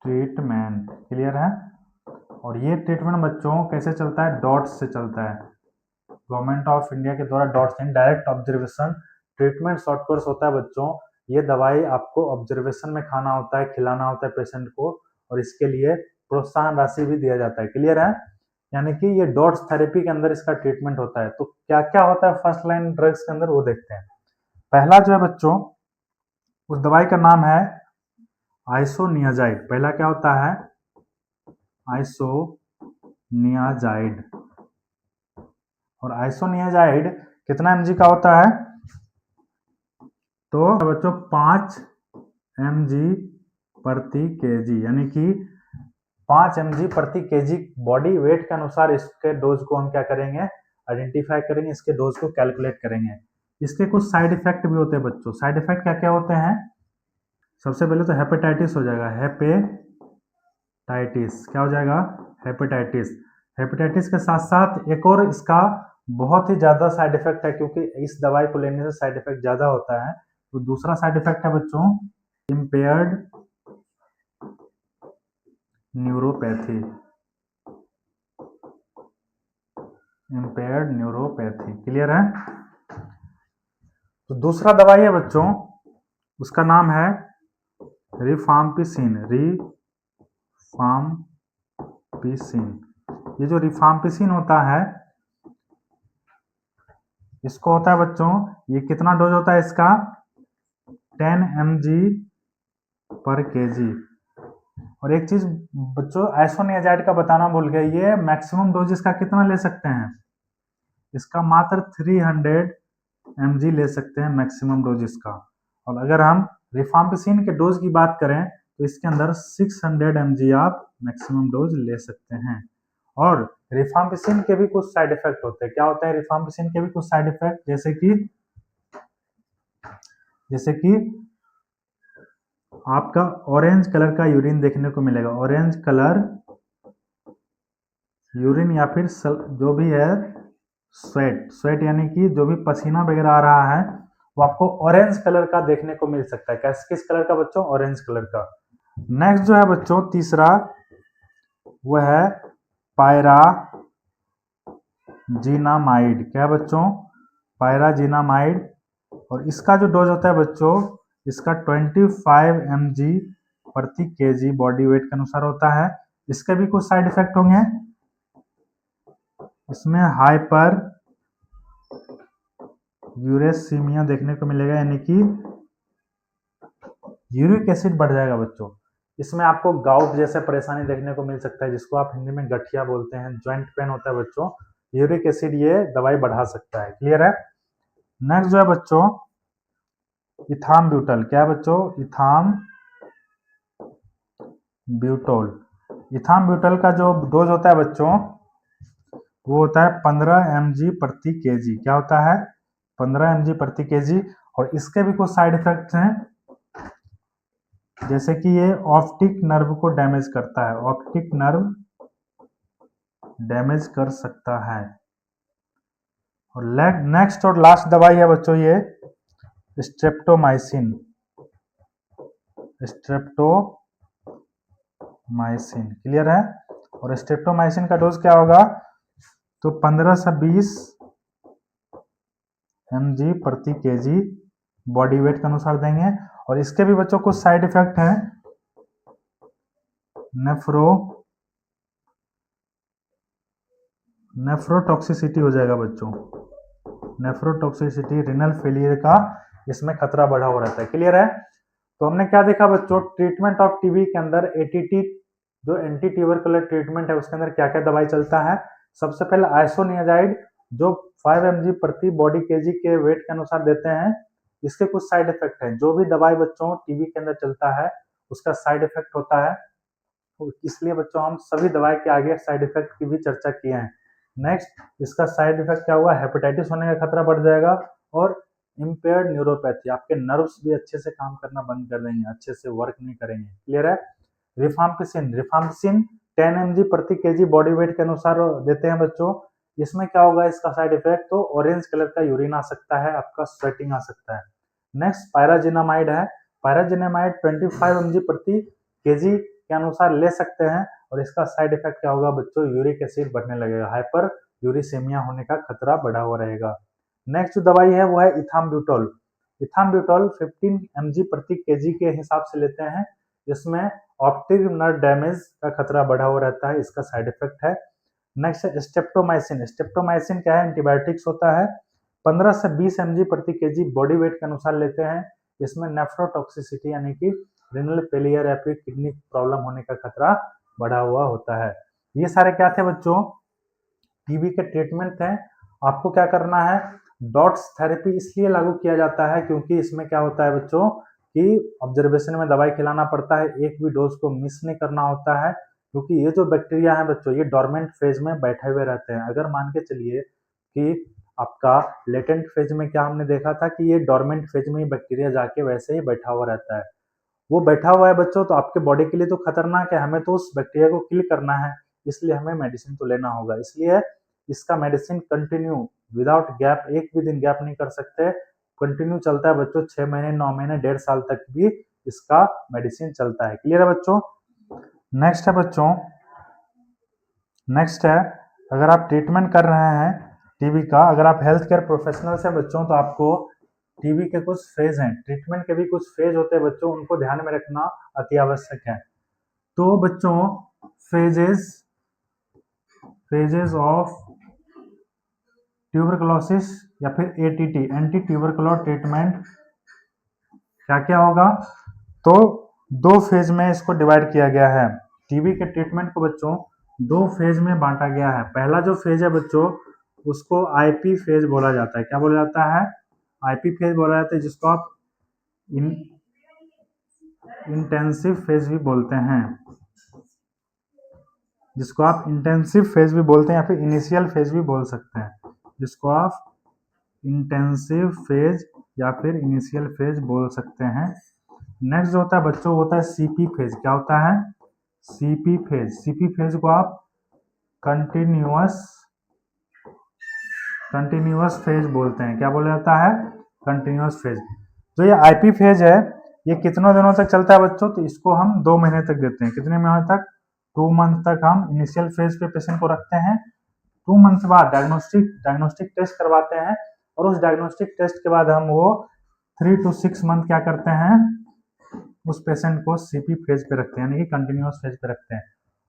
ट्रीटमेंट। क्लियर है? और ये ट्रीटमेंट बच्चों कैसे चलता है, डॉट्स से चलता है। गवर्नमेंट ऑफ इंडिया के द्वारा dots in direct observation treatment short course होता है बच्चों। ये दवाई आपको ऑब्जर्वेशन में खाना होता है, खिलाना होता है पेशेंट को, और इसके लिए प्रोत्साहन राशि भी दिया जाता है। क्लियर है? यानी कि ये डॉट्स थेरेपी के अंदर इसका ट्रीटमेंट होता है। तो क्या क्या होता है फर्स्ट लाइन ड्रग्स के अंदर, वो देखते हैं। पहला जो है बच्चों, उस दवाई का नाम है आइसोनियाजाइड। पहला क्या होता है, आइसोनियाजाइड। और आइसोनियाजाइड कितना mg का होता है, तो बच्चों 5 mg प्रति केजी, यानी कि 5 mg प्रति केजी बॉडी वेट के अनुसार इसके डोज को हम क्या करेंगे, आइडेंटिफाई करेंगे, इसके डोज को कैलकुलेट करेंगे। इसके कुछ साइड इफेक्ट भी होते हैं बच्चों। साइड इफेक्ट क्या क्या होते हैं? सबसे पहले तो हेपेटाइटिस हो जाएगा, हेपेटाइटिस क्या हो जाएगा? हेपेटाइटिस। हेपेटाइटिस के साथ साथ एक और इसका बहुत ही ज़्यादा साइड इफेक्ट है, क्योंकि इस दवाई को लेने से साइड इफेक्ट ज़्यादा होता है। तो दूसरा साइड इफेक्ट है बच्चों impaired neuropathy. Impaired neuropathy, clear है? तो दूसरा दवाई है बच्चों, उसका नाम है रिफाम्पिसिन। रिफाम्पिसिन। ये जो रिफाम्पिसिन होता है, इसको होता है बच्चों, ये कितना डोज होता है इसका? 10 mg पर केजी। और एक चीज बच्चों आइसोनियाजाइड का बताना भूल गए, ये मैक्सिमम डोज इसका कितना ले सकते हैं? इसका मात्र 300 mg ले सकते हैं मैक्सिमम डोज इसका। और अगर हम रिफाम्पिसिन के डोज की बात करें तो इसके अंदर 600 mg आप मैक्सिमम डोज ले सकते हैं। और रिफाम्पिसिन के भी कुछ साइड इफेक्ट होते हैं। क्या होता है रिफाम्पिसिन के भी कुछ साइड इफेक्ट? जैसे कि आपका ऑरेंज कलर का यूरिन देखने को मिलेगा। ऑरेंज कलर यूरिन या फिर जो भी है स्वेट यानी कि जो भी पसीना वगैरह आ रहा है वो आपको ऑरेंज कलर का देखने को मिल सकता है। किस कलर का बच्चों? ऑरेंज कलर का। नेक्स्ट जो है बच्चों तीसरा, वो है पायराजिनामाइड। क्या है बच्चों? पायराजिनामाइड। और इसका जो डोज होता है बच्चों, इसका 25 mg प्रति केजी बॉडी वेट के अनुसार होता है। इसके भी कुछ साइड इफेक्ट होंगे। इसमें हाइपर यूरेसीमिया देखने को मिलेगा, यानी कि यूरिक एसिड बढ़ जाएगा बच्चों। इसमें आपको गाउट जैसे परेशानी देखने को मिल सकता है, जिसको आप हिंदी में गठिया बोलते हैं। ज्वाइंट पेन होता है बच्चों। यूरिक एसिड ये दवाई बढ़ा सकता है, क्लियर है? नेक्स्ट जो है बच्चों इथाम्ब्यूटल। क्या है बच्चों? इथाम्ब्यूटल का जो डोज होता है बच्चों, वो होता है 15 mg प्रति केजी। क्या होता है? 15 mg प्रति केजी। और इसके भी कुछ साइड इफेक्ट्स हैं, जैसे कि ये ऑप्टिक नर्व को डैमेज करता है। ऑप्टिक नर्व डैमेज कर सकता है। और नेक्स्ट और लास्ट दवाई है बच्चों ये स्ट्रेप्टोमाइसिन। क्लियर है? और स्ट्रेप्टोमाइसिन का डोज क्या होगा? तो 15 से 20 mg प्रति केजी बॉडी वेट के अनुसार देंगे। और इसके भी बच्चों कुछ साइड इफेक्ट हैं। नेफ्रोटॉक्सिसिटी हो जाएगा बच्चों। नेफ्रोटॉक्सिसिटी, रिनल फेलियर का इसमें खतरा बढ़ा हुआ रहता है, क्लियर है? तो हमने क्या देखा बच्चों, ट्रीटमेंट ऑफ टीबी के अंदर एटीटी जो एंटी ट्यूबरकुलर ट्रीटमेंट है उसके अंदर क्या क्या दवाई चलता है। सबसे पहले आइसोनियाजाइड जो 5 mg प्रति बॉडी केजी के वेट के अनुसार देते हैं। इसके कुछ साइड इफेक्ट है। जो भी दवाई बच्चों टीबी के अंदर चलता है उसका साइड इफेक्ट होता है, तो इसलिए बच्चों हम सभी दवाई के आगे साइड इफेक्ट की भी चर्चा किए हैं। नेक्स्ट इसका साइड इफेक्ट क्या हुआ? हेपेटाइटिस होने का खतरा बढ़ जाएगा। और इम्पेयर्ड न्यूरोपैथी, आपके नर्व्स भी अच्छे से काम करना बंद कर देंगे, अच्छे से वर्क नहीं करेंगे, क्लियर है? रिफाम्पिसिन 10 mg प्रति केजी बॉडी वेट के अनुसार देते हैं बच्चों। इसमें क्या होगा इसका साइड इफेक्ट? तो ऑरेंज कलर का यूरिन आ सकता है, आपका स्वेटिंग आ सकता है। नेक्स्ट पायराजिनामाइड है। पायराजिनामाइड 25 mg प्रति केजी के अनुसार ले सकते हैं। और इसका साइड इफेक्ट क्या होगा बच्चों? यूरिक एसिड बढ़ने लगेगा, हाइपर यूरिसेमिया होने का खतरा बढ़ा हुआ रहेगा। नेक्स्ट जो दवाई है वो है इथाम्ब्यूटोल। 15 mg प्रति केजी के हिसाब से लेते हैं। इसमें ऑप्टिक नर्व डैमेज का खतरा बढ़ा हुआ रहता है, इसका साइड इफेक्ट है। नेक्स्ट है स्ट्रेप्टोमाइसिन। स्ट्रेप्टोमाइसिन क्या है? एंटीबायोटिक्स होता है। 15 से 20 mg प्रति केजी बॉडी वेट के अनुसार लेते हैं। इसमें नेफ्रोटॉक्सिसिटी यानी कि रिनल फेलियर या फिर किडनी प्रॉब्लम होने का खतरा बढ़ा हुआ होता है। ये सारे क्या थे बच्चों? टीबी के ट्रीटमेंट हैं। आपको क्या करना है? डॉट्स थेरेपी इसलिए लागू किया जाता है क्योंकि इसमें क्या होता है बच्चों कि ऑब्जर्वेशन में दवाई खिलाना पड़ता है, एक भी डोज को मिस नहीं करना होता है, क्योंकि ये जो बैक्टीरिया है बच्चों ये डोरमेंट फेज में बैठे हुए रहते हैं। अगर मान के चलिए कि आपका लेटेंट फेज में क्या हमने देखा था कि ये डोरमेंट फेज में ही बैक्टीरिया जाके वैसे ही बैठा हुआ रहता है। वो बैठा हुआ है बच्चों, तो आपके बॉडी के लिए तो खतरनाक है, हमें तो उस बैक्टीरिया को किल करना है, इसलिए हमें मेडिसिन तो लेना होगा। इसलिए इसका मेडिसिन कंटिन्यू विदाउट गैप, एक भी दिन गैप नहीं कर सकते, कंटिन्यू चलता है बच्चों। 6 महीने, 9 महीने, 1.5 साल तक भी इसका मेडिसिन चलता है। क्लियर है बच्चों? नेक्स्ट है बच्चों, नेक्स्ट है, अगर आप ट्रीटमेंट कर रहे हैं टीबी का, अगर आप हेल्थ केयर प्रोफेशनल से बच्चों, तो आपको टीबी के कुछ फेज हैं, ट्रीटमेंट के भी कुछ फेज होते हैं बच्चों, उनको ध्यान में रखना अति आवश्यक है। तो बच्चों फेजेस ऑफ ट्यूबरकुलोसिस या फिर एटीटी, एंटी ट्यूबरकुलोर ट्रीटमेंट, क्या क्या होगा? तो 2 फेज में इसको डिवाइड किया गया है। टीबी के ट्रीटमेंट को बच्चों 2 फेज में बांटा गया है। पहला जो फेज है बच्चों, उसको आईपी फेज बोला जाता है। क्या बोला जाता है? आईपी फेज बोला जाता है, जिसको आप इंटेंसिव फेज भी बोलते हैं, जिसको आप इंटेंसिव फेज भी बोलते हैं या फिर इनिशियल फेज भी बोल सकते हैं, जिसको आप इंटेंसिव फेज या फिर इनिशियल फेज बोल सकते हैं। नेक्स्ट जो होता है बच्चों, होता है सीपी फेज। क्या होता है? CP phase. सीपी फेज को आप कंटिन्यूअस फेज बोलते हैं। क्या बोला जाता है? Continuous phase. जो ये आईपी फेज है, ये कितनों दिनों तक चलता है बच्चों? तो इसको हम 2 महीने तक देते हैं। कितने महीने तक? 2 मंथ तक हम इनिशियल फेज पे पेशेंट को रखते हैं। 2 मंथ बाद डायग्नोस्टिक टेस्ट करवाते हैं, और उस डायग्नोस्टिक टेस्ट के बाद हम वो 3 to 6 मंथ क्या करते हैं, उस पेशेंट को सीपी फेज पे रखते हैं, यानी कि कंटिन्यूअस फेज पे रखते हैं।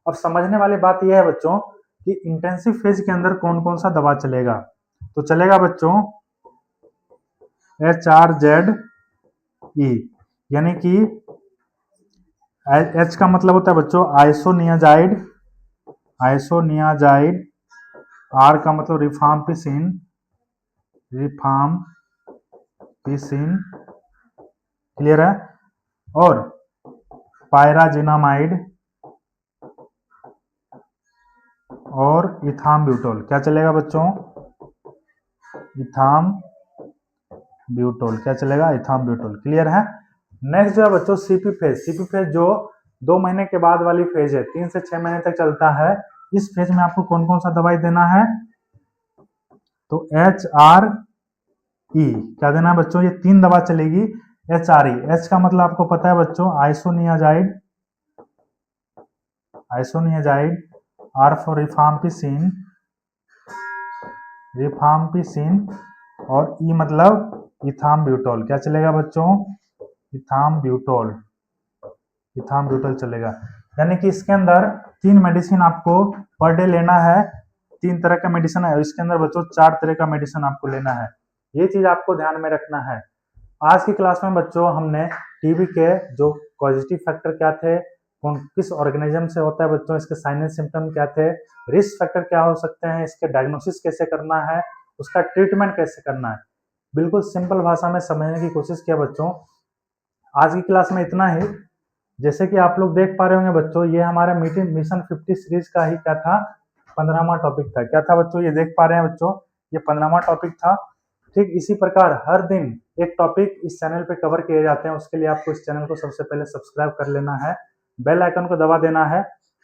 अब समझने वाली बात यह है बच्चों कि इंटेंसिव फेज के अंदर कौन कौन सा दवा चलेगा। तो चलेगा बच्चों HRZE, यानी कि H का मतलब होता है बच्चों आइसोनियाजाइड, R का मतलब रिफाम्पिसिन, क्लियर है, और पायराजिनामाइड और इथाम्ब्यूटोल। क्या चलेगा बच्चों? इथाम्ब्यूटोल। क्या चलेगा? इथाम्ब्यूटोल। क्लियर है? नेक्स्ट जो है बच्चों सीपी फेज। सीपी फेज जो 2 महीने के बाद वाली फेज है, 3 से 6 महीने तक चलता है। इस फेज में आपको कौन कौन सा दवाई देना है? तो HRE, क्या देना है बच्चों? ये 3 दवा चलेगी। HRE, H का मतलब आपको पता है बच्चों आइसोनियाजाइड, R फॉर रिफाम्पिसिन, और E मतलब इथाम्ब्यूटोल। क्या चलेगा बच्चों? इथाम्ब्यूटोल चलेगा। यानी कि इसके अंदर 3 मेडिसिन आपको पर डे लेना है। 3 तरह का मेडिसिन है, इसके अंदर बच्चों 4 तरह का मेडिसिन आपको लेना है। ये चीज आपको ध्यान में रखना है। आज की क्लास में बच्चों हमने टीबी के जो पॉजिटिव फैक्टर क्या थे, कौन किस ऑर्गेनिज्म से होता है बच्चों, इसके साइन एंड सिम्टम क्या थे, रिस्क फैक्टर क्या हो सकते हैं, इसके डायग्नोसिस कैसे करना है, उसका ट्रीटमेंट कैसे करना है, बिल्कुल सिंपल भाषा में समझने की कोशिश किया बच्चों। आज की क्लास में इतना ही। जैसे कि आप लोग देख पा रहे होंगे बच्चों, ये हमारा मिशन 50 सीरीज का ही क्या था, 15वां टॉपिक था। क्या था बच्चों? ये देख पा रहे हैं बच्चों, ये 15वां टॉपिक था। ठीक इसी प्रकार हर दिन एक टॉपिक इस चैनल पे कवर किए जाते हैं। उसके लिए आपको इस चैनल को सबसे पहले सब्सक्राइब कर लेना है, बेल आइकन को दबा देना है,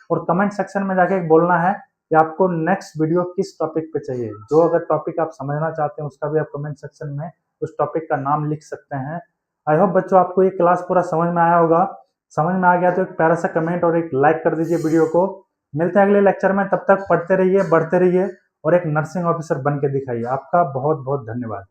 और कमेंट सेक्शन में जाके बोलना है कि आपको नेक्स्ट वीडियो किस टॉपिक पे चाहिए। जो अगर टॉपिक आप समझना चाहते हैं उसका भी आप कमेंट सेक्शन में उस टॉपिक का नाम लिख सकते हैं। आई होप बच्चों आपको ये क्लास पूरा समझ में आया होगा। समझ में आ गया तो एक प्यारा सा कमेंट और एक लाइक कर दीजिए वीडियो को। मिलते हैं अगले लेक्चर में, तब तक पढ़ते रहिए, बढ़ते रहिए और एक नर्सिंग ऑफिसर बन के दिखाइए। आपका बहुत बहुत धन्यवाद।